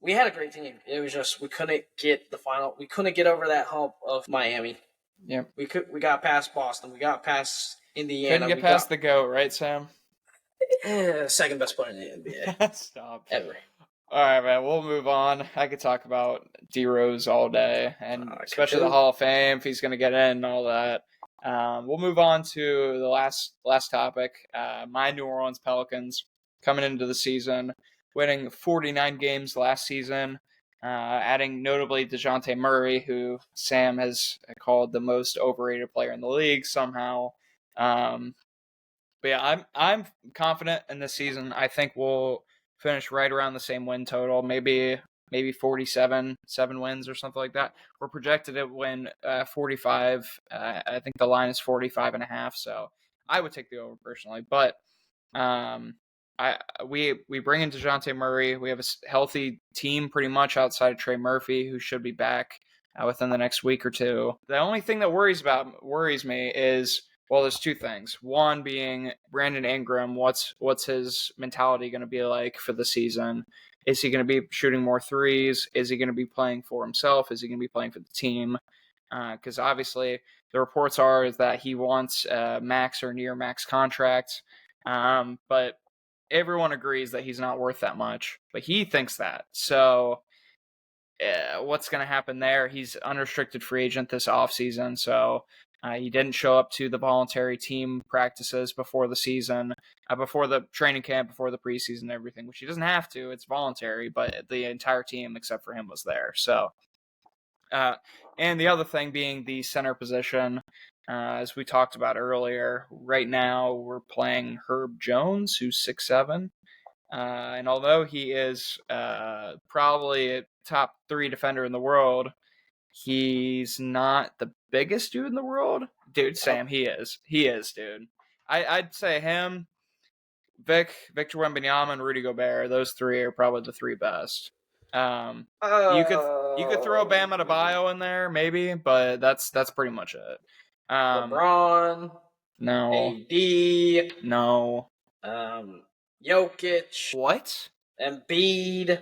we had a great team. It was just we couldn't get the final. We couldn't get over that hump of Miami. Yeah, we got past Boston. We got past Indiana. Couldn't get past the GOAT, right, Sam? Second best player in the NBA. Stop. Ever. All right, man. We'll move on. I could talk about D Rose all day, and especially the Hall of Fame, if he's going to get in and all that. We'll move on to the last topic. My New Orleans Pelicans coming into the season, winning 49 games last season, adding notably DeJounte Murray, who Sam has called the most overrated player in the league somehow. But yeah, I'm confident in this season. I think we'll finish right around the same win total, maybe 47, 7 wins or something like that. We're projected to win 45. I think the line is 45.5. So I would take the over personally. But we bring in DeJounte Murray. We have a healthy team pretty much outside of Trey Murphy, who should be back within the next week or two. The only thing that worries me is Well, there's two things. One being Brandon Ingram. What's his mentality going to be like for the season? Is he going to be shooting more threes? Is he going to be playing for himself? Is he going to be playing for the team? Because obviously the reports are that he wants max or near max contracts, but everyone agrees that he's not worth that much. But he thinks that. So what's going to happen there? He's unrestricted free agent this offseason, so he didn't show up to the voluntary team practices before the season, before the training camp, before the preseason and everything, which he doesn't have to. It's voluntary, but the entire team except for him was there. So, and the other thing being the center position, as we talked about earlier, right now we're playing Herb Jones, who's 6'7". And although he is probably a top 3 defender in the world, he's not the biggest dude in the world. Dude, Sam, he is. He is, dude. I'd say him, Victor Wembanyama, and Rudy Gobert. Those 3 are probably the 3 best. You could throw Bam Adebayo in there, maybe, but that's pretty much it. LeBron, No, AD, no. Jokic, What? Embiid.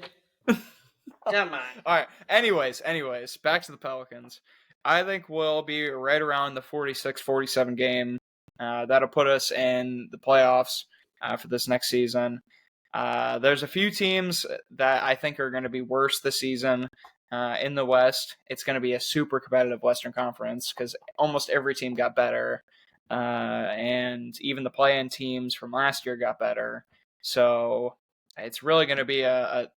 Come on. All right. Anyways, back to the Pelicans. I think we'll be right around the 46-47 game. That'll put us in the playoffs for this next season. There's a few teams that I think are going to be worse this season in the West. It's going to be a super competitive Western Conference because almost every team got better. And even the play-in teams from last year got better. So it's really going to be a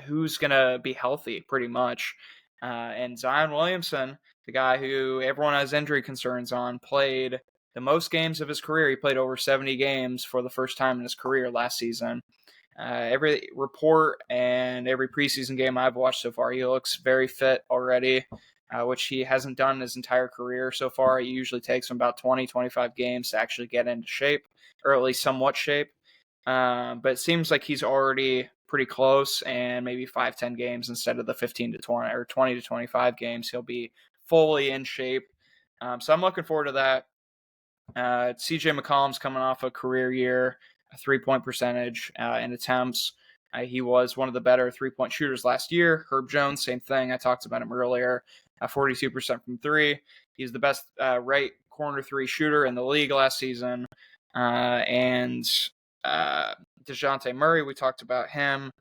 who's going to be healthy pretty much. And Zion Williamson, the guy who everyone has injury concerns on, played the most games of his career. He played over 70 games for the first time in his career last season. Every report and every preseason game I've watched so far, he looks very fit already, which he hasn't done in his entire career so far. It usually takes him about 20, 25 games to actually get into shape, or at least somewhat shape. But it seems like he's already pretty close, and maybe 5-10 games instead of the 15 to 20 or 20 to 25 games, he'll be fully in shape. So I'm looking forward to that. CJ McCollum's coming off a career year, a 3-point percentage in attempts. He was one of the better 3-point shooters last year. Herb Jones, same thing. I talked about him earlier, 42% from 3. He's the best right corner 3 shooter in the league last season. And DeJounte Murray, we talked about him.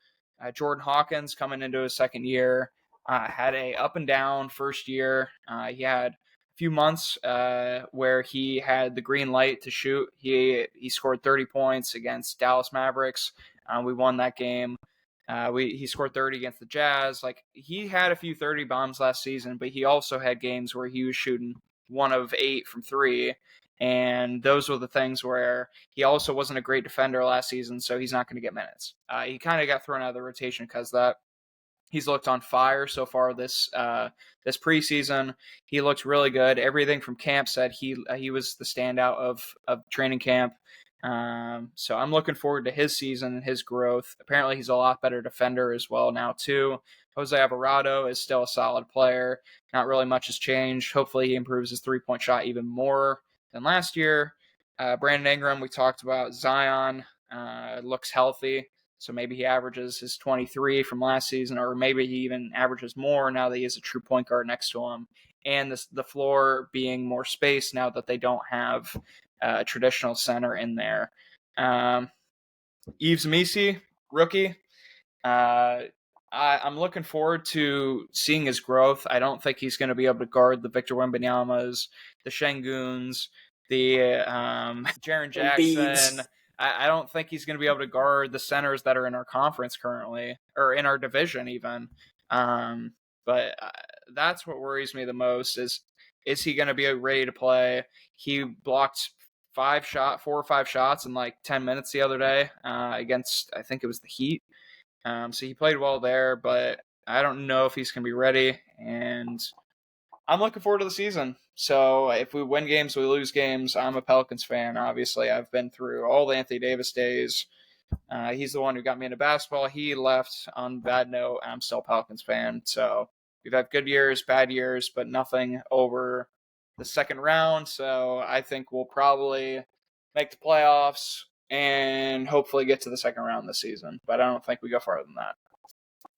Jordan Hawkins coming into his second year, had a up and down first year. He had a few months where he had the green light to shoot. He scored 30 points against Dallas Mavericks. We won that game. He scored 30 against the Jazz. Like, he had a few 30 bombs last season, but he also had games where he was shooting 1 of 8 from 3. And those were the things where he also wasn't a great defender last season, so he's not going to get minutes. He kind of got thrown out of the rotation because of that. He's looked on fire so far this preseason. He looked really good. Everything from camp said he was the standout of training camp. So I'm looking forward to his season and his growth. Apparently he's a lot better defender as well now too. Jose Alvarado is still a solid player. Not really much has changed. Hopefully he improves his 3-point shot even more than last year. Brandon Ingram, we talked about. Zion looks healthy. So maybe he averages his 23 from last season, or maybe he even averages more now that he has a true point guard next to him. And the floor being more space now that they don't have a traditional center in there. Yves Missi, rookie. I'm looking forward to seeing his growth. I don't think he's going to be able to guard the Victor Wembanyama's, the Şengün's, the Jaren Jackson. I don't think he's going to be able to guard the centers that are in our conference currently, or in our division even. But that's what worries me the most is he going to be ready to play? He blocked 4 or 5 shots in like 10 minutes the other day against, I think it was the Heat. So he played well there, but I don't know if he's going to be ready. And I'm looking forward to the season. So if we win games, we lose games. I'm a Pelicans fan, obviously. I've been through all the Anthony Davis days. He's the one who got me into basketball. He left on a bad note. I'm still a Pelicans fan. So we've had good years, bad years, but nothing over the second round. So I think we'll probably make the playoffs and hopefully get to the second round this season. But I don't think we go farther than that.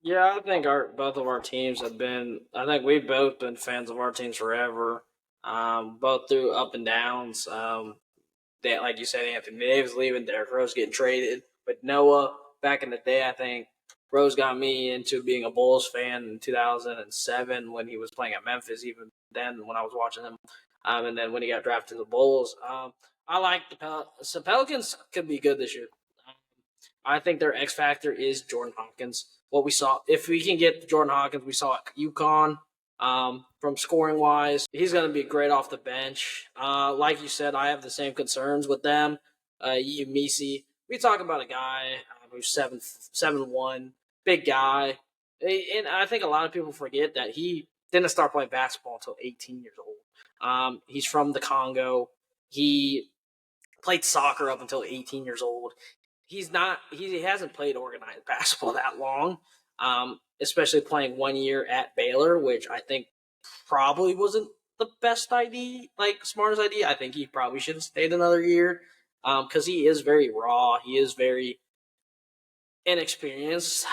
Yeah, I think both of our teams have been. I think we've both been fans of our teams forever, both through up and downs. Like you said, Anthony Davis leaving, Derrick Rose getting traded. But Noah, back in the day, I think Rose got me into being a Bulls fan in 2007 when he was playing at Memphis, even then when I was watching him. And then when he got drafted to the Bulls. I like the Pelicans. So Pelicans could be good this year. I think their X factor is Jordan Hawkins. What we saw, if we can get Jordan Hawkins, we saw at UConn. From scoring wise, he's going to be great off the bench. Like you said, I have the same concerns with them. Misi, we talk about a guy who's 7'1", big guy, and I think a lot of people forget that he didn't start playing basketball until 18 years old. He's from the Congo. He played soccer up until 18 years old. He hasn't played organized basketball that long. Especially playing 1 year at Baylor, which I think probably wasn't the best idea, like smartest idea. I think he probably should have stayed another year because he is very raw. He is very inexperienced,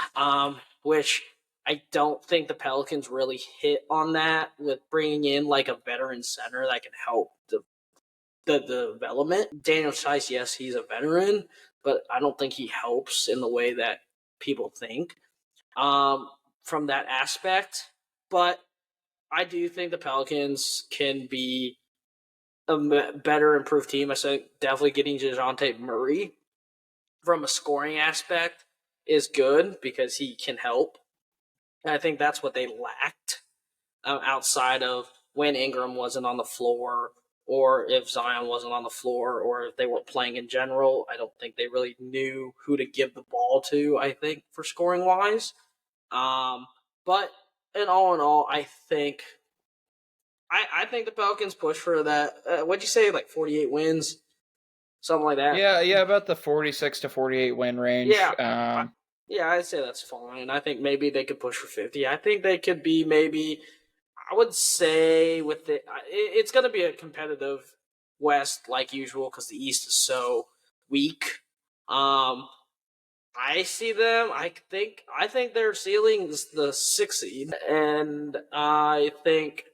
which I don't think the Pelicans really hit on that with bringing in like a veteran center that can help the development. Daniel Tice, yes, he's a veteran, but I don't think he helps in the way that people think. From that aspect, but I do think the Pelicans can be a better improved team. I said definitely getting DeJounte Murray from a scoring aspect is good because he can help. And I think that's what they lacked outside of when Ingram wasn't on the floor or if Zion wasn't on the floor or if they weren't playing in general. I don't think they really knew who to give the ball to, I think, for scoring wise. But in all, I think the Pelicans push for that. What'd you say? Like 48 wins, something like that. Yeah, about the 46 to 48 win range. Yeah, I'd say that's fine. I think maybe they could push for 50. I think they could be maybe. I would say with it's going to be a competitive West like usual because the East is so weak. I see them. I think their ceiling is the 6th seed, and I think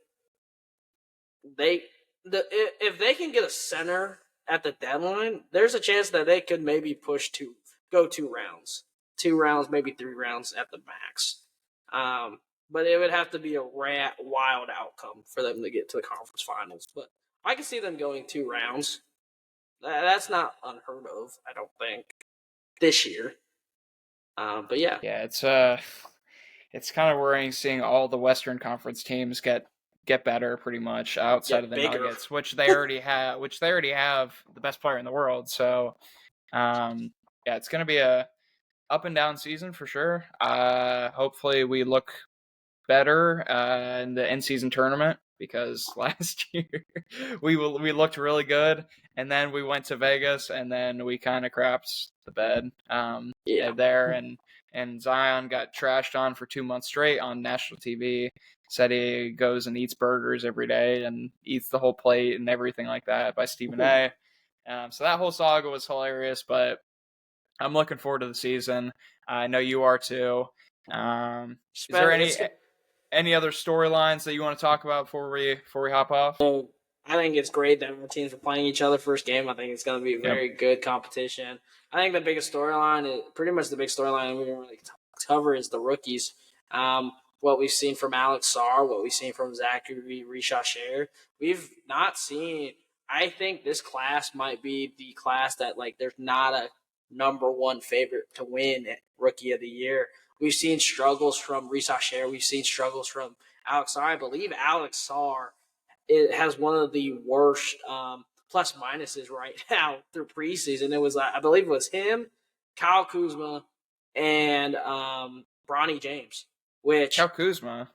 if they can get a center at the deadline, there's a chance that they could maybe push to go 2 rounds, maybe 3 rounds at the max. But it would have to be a wild outcome for them to get to the conference finals. But I can see them going 2 rounds. That's not unheard of, I don't think, this year. But yeah, it's kind of worrying seeing all the Western Conference teams get better pretty much outside of the bigger. Nuggets, which they already have the best player in the world. So, it's going to be a up and down season for sure. Hopefully we look better in the in-season tournament because last year we looked really good, and then we went to Vegas, and then we kind of crapped the bed there, and Zion got trashed on for 2 months straight on national TV. Said he goes and eats burgers every day and eats the whole plate and everything like that by Stephen A. So that whole saga was hilarious, but I'm looking forward to the season. I know you are too. Is there any other storylines that you want to talk about before we hop off? I think it's great that our teams are playing each other first game. I think it's going to be a very good competition. I think the biggest storyline, pretty much the big storyline we don't really cover, is the rookies. What we've seen from Alex Sarr, what we've seen from Zachary Richasher. We've not seen. I think this class might be the class that there's not a number one favorite to win Rookie of the Year. We've seen struggles from Richasher. We've seen struggles from Alex Sarr. I believe Alex Sarr has one of the worst plus minuses right now through preseason. It was, I believe it was him, Kyle Kuzma, and Bronny James. Kyle Kuzma?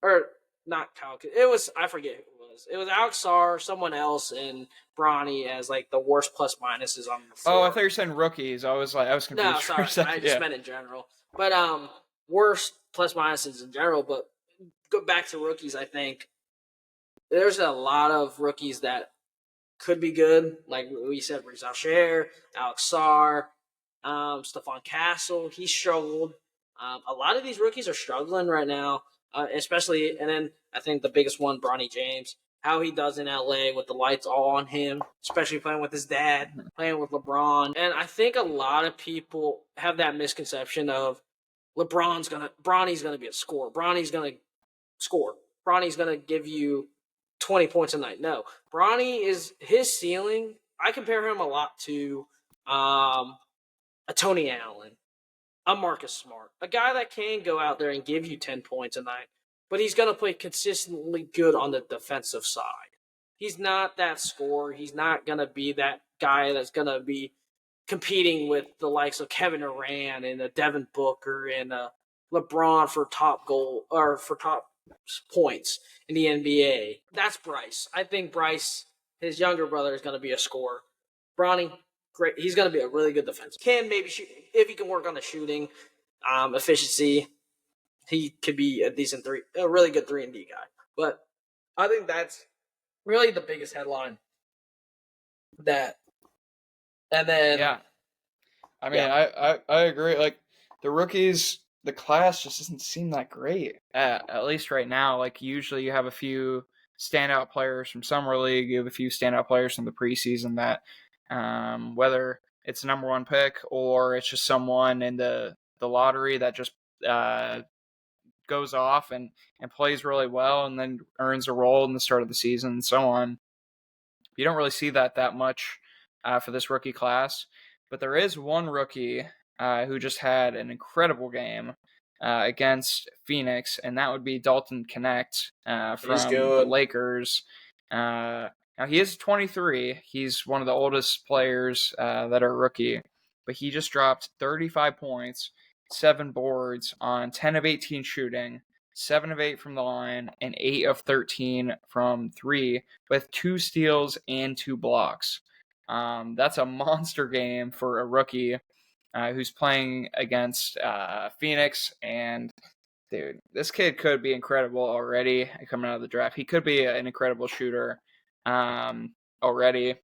Or not Kyle Kuzma. It was, I forget who it was. It was Alex Sarr, someone else, and Bronny as the worst plus minuses on the floor. Oh, I thought you were saying rookies. I was confused. No, sorry. I just meant in general. But worst plus minuses in general. But go back to rookies, I think there's a lot of rookies that could be good. Like we said, Rizal Sher, Alex Sarr, Stephon Castle. He struggled. A lot of these rookies are struggling right now, especially. And then I think the biggest one, Bronny James, how he does in LA with the lights all on him, especially playing with his dad, playing with LeBron. And I think a lot of people have that misconception of Bronny's gonna be a scorer. Bronny's gonna score. Bronny's gonna give you 20 points a night. No, Bronny is his ceiling. I compare him a lot to a Tony Allen, a Marcus Smart, a guy that can go out there and give you 10 points a night, but he's going to play consistently good on the defensive side. He's not that scorer. He's not going to be that guy that's going to be competing with the likes of Kevin Durant and Devin Booker and LeBron for top goal or for top points in the NBA. That's Bryce. I think Bryce, his younger brother, is going to be a scorer. Bronny, great. He's going to be a really good defense. Can maybe shoot if he can work on the shooting efficiency. He could be a really good 3-and-D guy. But I think that's really the biggest headline. And then yeah, I mean, I agree. Like the rookies, the class just doesn't seem that great. At least right now. Like usually you have a few standout players from summer league. You have a few standout players from the preseason that, whether it's a number one pick or it's just someone in the lottery that just goes off and plays really well and then earns a role in the start of the season and so on. You don't really see that much for this rookie class. But there is one rookie who just had an incredible game against Phoenix, and that would be Dalton Connect from the Lakers. Now, he is 23. He's one of the oldest players that are rookie, but he just dropped 35 points, 7 boards on 10 of 18 shooting, 7 of 8 from the line, and 8 of 13 from 3, with 2 steals and 2 blocks. That's a monster game for a rookie who's playing against Phoenix. And, dude, this kid could be incredible already coming out of the draft. He could be an incredible shooter already.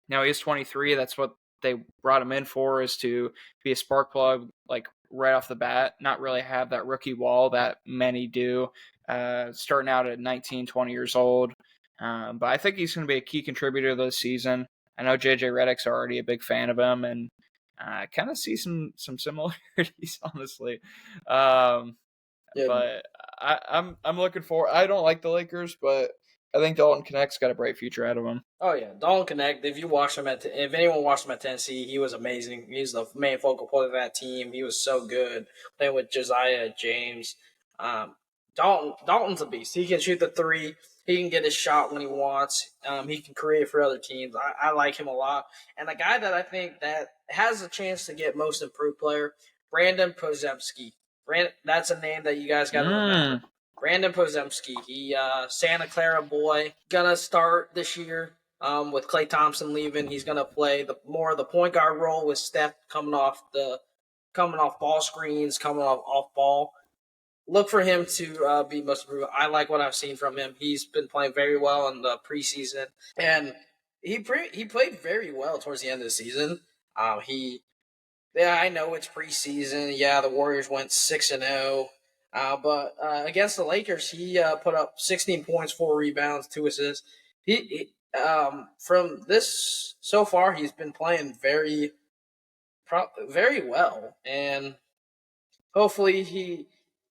Now, he's 23. That's what they brought him in for, is to be a spark plug, like, right off the bat, not really have that rookie wall that many do, starting out at 19, 20 years old. But I think he's going to be a key contributor this season. I know JJ Redick's already a big fan of him, and I kind of see some similarities, honestly. But I'm looking forward. I don't like the Lakers, but I think Dalton Connect's got a bright future out of him. Oh yeah, Dalton Connect. If anyone watched him at Tennessee, he was amazing. He's the main focal point of that team. He was so good playing with Josiah James. Dalton's a beast. He can shoot the 3. He can get his shot when he wants. He can create for other teams. I like him a lot. And a guy that I think that has a chance to get most improved player, Brandon Podziemski. That's a name that you guys got to remember. Brandon Podziemski. He Santa Clara boy, gonna start this year. With Klay Thompson leaving, he's gonna play more of the point guard role with Steph coming off ball screens, coming off ball. Look for him to be most improved. I like what I've seen from him. He's been playing very well in the preseason, and he played very well towards the end of the season. I know it's preseason. Yeah, the Warriors went 6-0, but against the Lakers, he put up 16 points, 4 rebounds, 2 assists. From this so far, he's been playing very well, and hopefully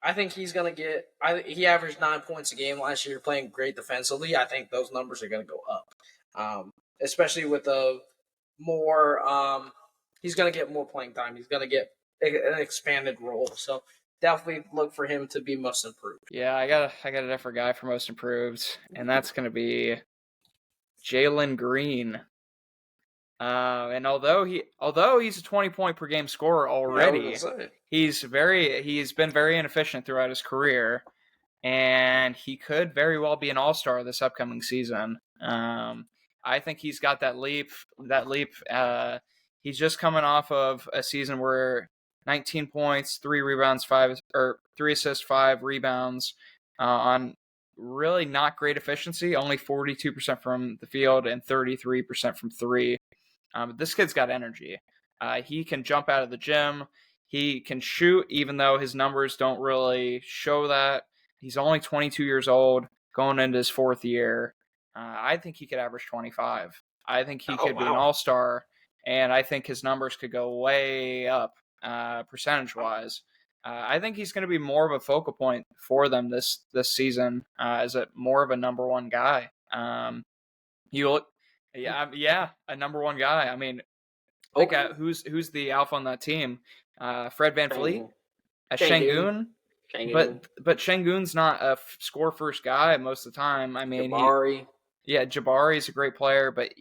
I think he's going to get – he averaged 9 points a game last year playing great defensively. I think those numbers are going to go up, especially with he's going to get more playing time. He's going to get an expanded role. So definitely look for him to be most improved. Yeah, I got a different guy for most improved, and that's going to be Jalen Green. And although he's a 20-point per game scorer already, he's been very inefficient throughout his career, and he could very well be an all-star this upcoming season. I think he's got that leap. He's just coming off of a season where 19 points, 3 rebounds, 3 assists, 5 rebounds on really not great efficiency, only 42% from the field and 33% from three. This kid's got energy. He can jump out of the gym. He can shoot, even though his numbers don't really show that. He's only 22 years old, going into his fourth year. I think he could average 25. I think he could be an all-star, and I think his numbers could go way up percentage-wise. I think he's going to be more of a focal point for them this season as a more of a number one guy. You look, yeah, a number one guy. I mean, think who's the alpha on that team? Fred VanVleet, Şengün. But Şengün's not a score first guy most of the time. I mean, Jabari's a great player, but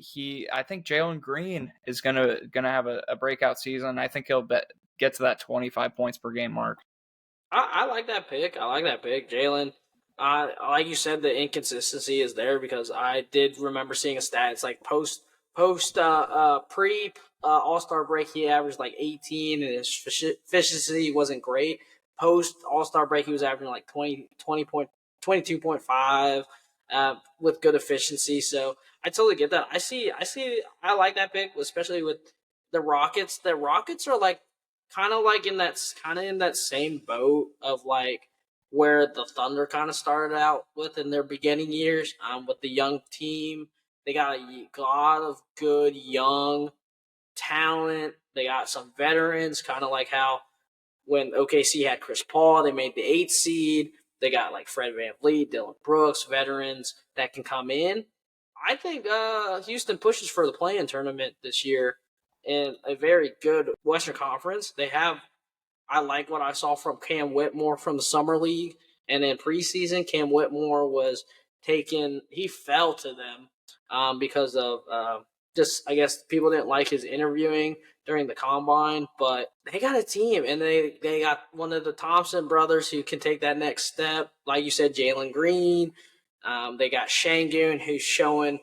I think Jalen Green is gonna have a breakout season. I think he'll get to that 25 points per game mark. I like that pick. Jalen. Like you said, the inconsistency is there because I did remember seeing a stat. It's like post pre All-Star break, he averaged like 18, and his efficiency wasn't great. Post All-Star break, he was averaging like 22.5 with good efficiency. So I totally get that. I like that pick, especially with the Rockets. The Rockets are like kind of in that same boat of like where the Thunder kind of started out with in their beginning years, with the young team. They got a lot of good young talent. They got some veterans, kind of like how when OKC had Chris Paul, they made the 8th seed. They got like Fred VanVleet, Dylan Brooks, veterans that can come in. I think Houston pushes for the play-in tournament this year in a very good Western Conference. I like what I saw from Cam Whitmore from the Summer League. And in preseason, Cam Whitmore he fell to them because of just, I guess, people didn't like his interviewing during the combine. But they got a team, and they got one of the Thompson brothers who can take that next step. Like you said, Jalen Green. They got Şengün, who's showing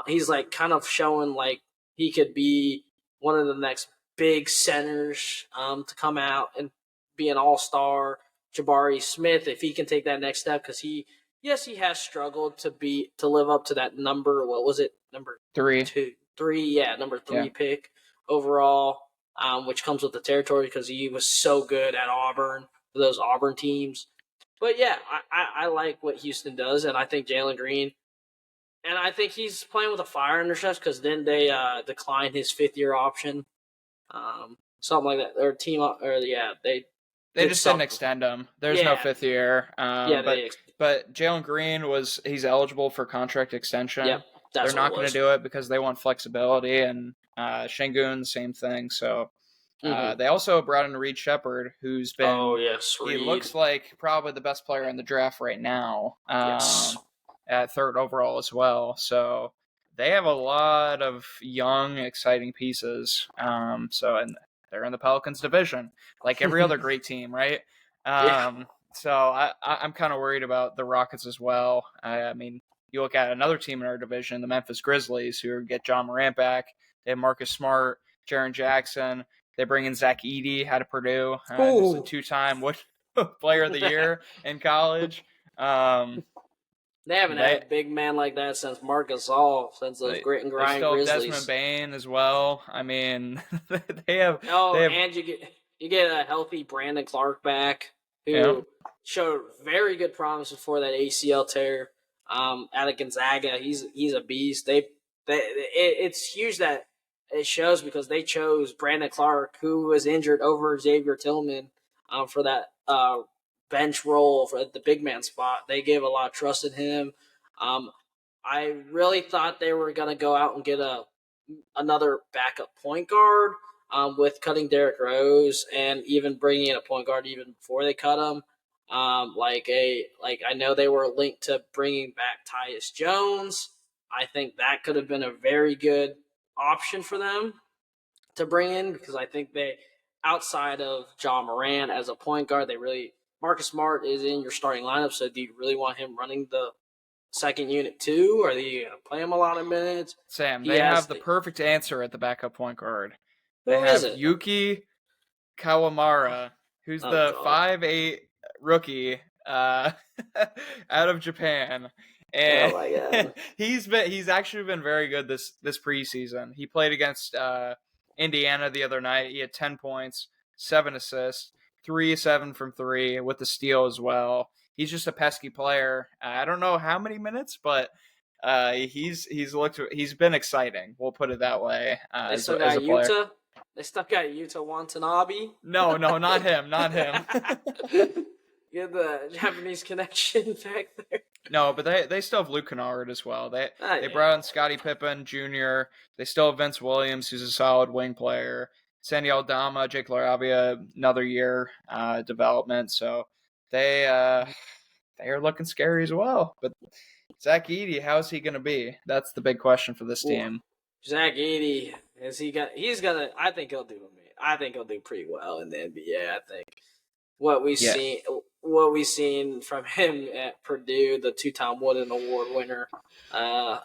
he's like kind of showing like he could be one of the next big centers to come out and be an all-star. Jabari Smith, if he can take that next step, because he has struggled to live up to that number. What was it? Number 3. 3, yeah, number 3 pick overall, which comes with the territory because he was so good at Auburn for those Auburn teams. But yeah, I like what Houston does, and I think Jalen Green, and I think he's playing with a fire under chest because then they declined his 5th-year option. Something like that. They just didn't extend him. There's no 5th year. But Jalen Green he's eligible for contract extension. Yep, they're not going to do it because they want flexibility, and Şengün, same thing. So they also brought in Reed Shepherd, who's been he looks like probably the best player in the draft right now. At 3rd overall as well. So they have a lot of young, exciting pieces. And they're in the Pelicans division, like every other great team, right? So I'm kind of worried about the Rockets as well. I mean, you look at another team in our division, the Memphis Grizzlies, who get John Morant back. They have Marcus Smart, Jaren Jackson. They bring in Zach Edey out of Purdue, who's a 2-time player of the year in college. They haven't had a big man like that since Marc Gasol, since those grit and grind Grizzlies. Desmond Bane as well. I mean, they have. And you get a healthy Brandon Clark back, who showed very good promise before that ACL tear. Out of Gonzaga, he's a beast. It's huge that it shows because they chose Brandon Clark, who was injured, over Xavier Tillman for that bench role for the big man spot. They gave a lot of trust in him. I really thought they were going to go out and get another backup point guard with cutting Derrick Rose and even bringing in a point guard even before they cut him. I know they were linked to bringing back Tyus Jones. I think that could have been a very good option for them to bring in because I think they, outside of John Morant as a point guard, Marcus Smart is in your starting lineup, so do you really want him running the second unit too? Or are you going to play him a lot of minutes? Sam, they have the perfect answer at the backup point guard. They have Yuki Kawamura, who's the 5'8" rookie out of Japan. And Oh my God. he's actually been very good this preseason. He played against Indiana the other night. He had 10 points, 7 assists, 3-7 from 3 with the steal as well. He's just a pesky player. I don't know how many minutes, but he's been exciting. We'll put it that way. They As still a got player. Yuta. They still got Yuta Watanabe. No, not him. Get the Japanese connection back there. No, but they still have Luke Kennard as well. They Yeah. brought in Scottie Pippen Jr. They still have Vince Williams, who's a solid wing player. Sandy Aldama, Jake LaRavia, another year development. So they are looking scary as well. But Zach Edey, how's he going to be? That's the big question for this team. Zach Edey, I think he'll do. I think he'll do pretty well in the NBA. I think what we've seen from him at Purdue, the 2-time Wooden Award winner, I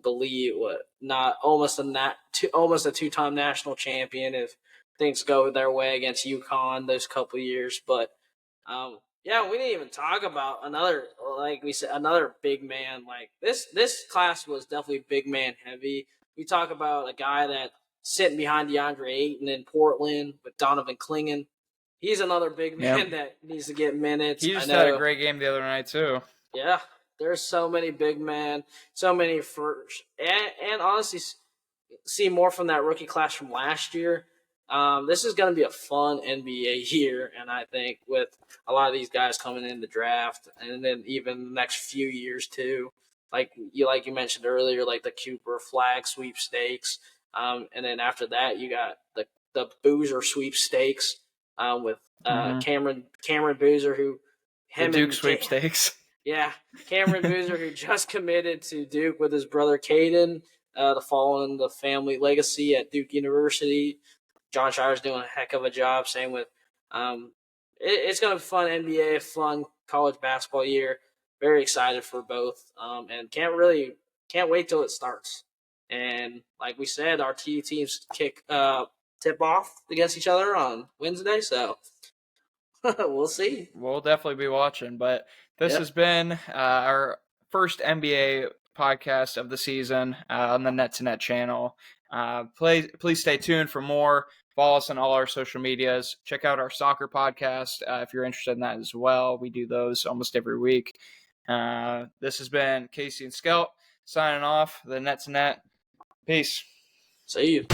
believe almost a 2-time national champion if things go their way against UConn those couple of years. But we didn't even talk about another big man. Like this class was definitely big man heavy. We talk about a guy that sitting behind DeAndre Ayton in Portland with Donovan Clingan. He's another big man that needs to get minutes. He just had a great game the other night too. Yeah, there's so many big men, so many first, and honestly, see more from that rookie class from last year. This is going to be a fun NBA year, and I think with a lot of these guys coming in the draft, and then even the next few years too, like you mentioned earlier, like the Cooper Flag sweepstakes, and then after that you got the Boozer sweepstakes with Cameron Boozer, the Duke sweepstakes. Yeah, Cameron Boozer, who just committed to Duke with his brother Caden, to follow in the family legacy at Duke University. John Shire's doing a heck of a job. Same with it's going to be fun NBA, fun college basketball year. Very excited for both, and can't wait till it starts. And like we said, our two teams tip off against each other on Wednesday, so we'll see. We'll definitely be watching. But this has been our first NBA podcast of the season on the Net to Net channel. Please stay tuned for more. Follow us on all our social medias. Check out our soccer podcast if you're interested in that as well. We do those almost every week. This has been Casey and Skelt signing off. The Net to Net. Peace. See you.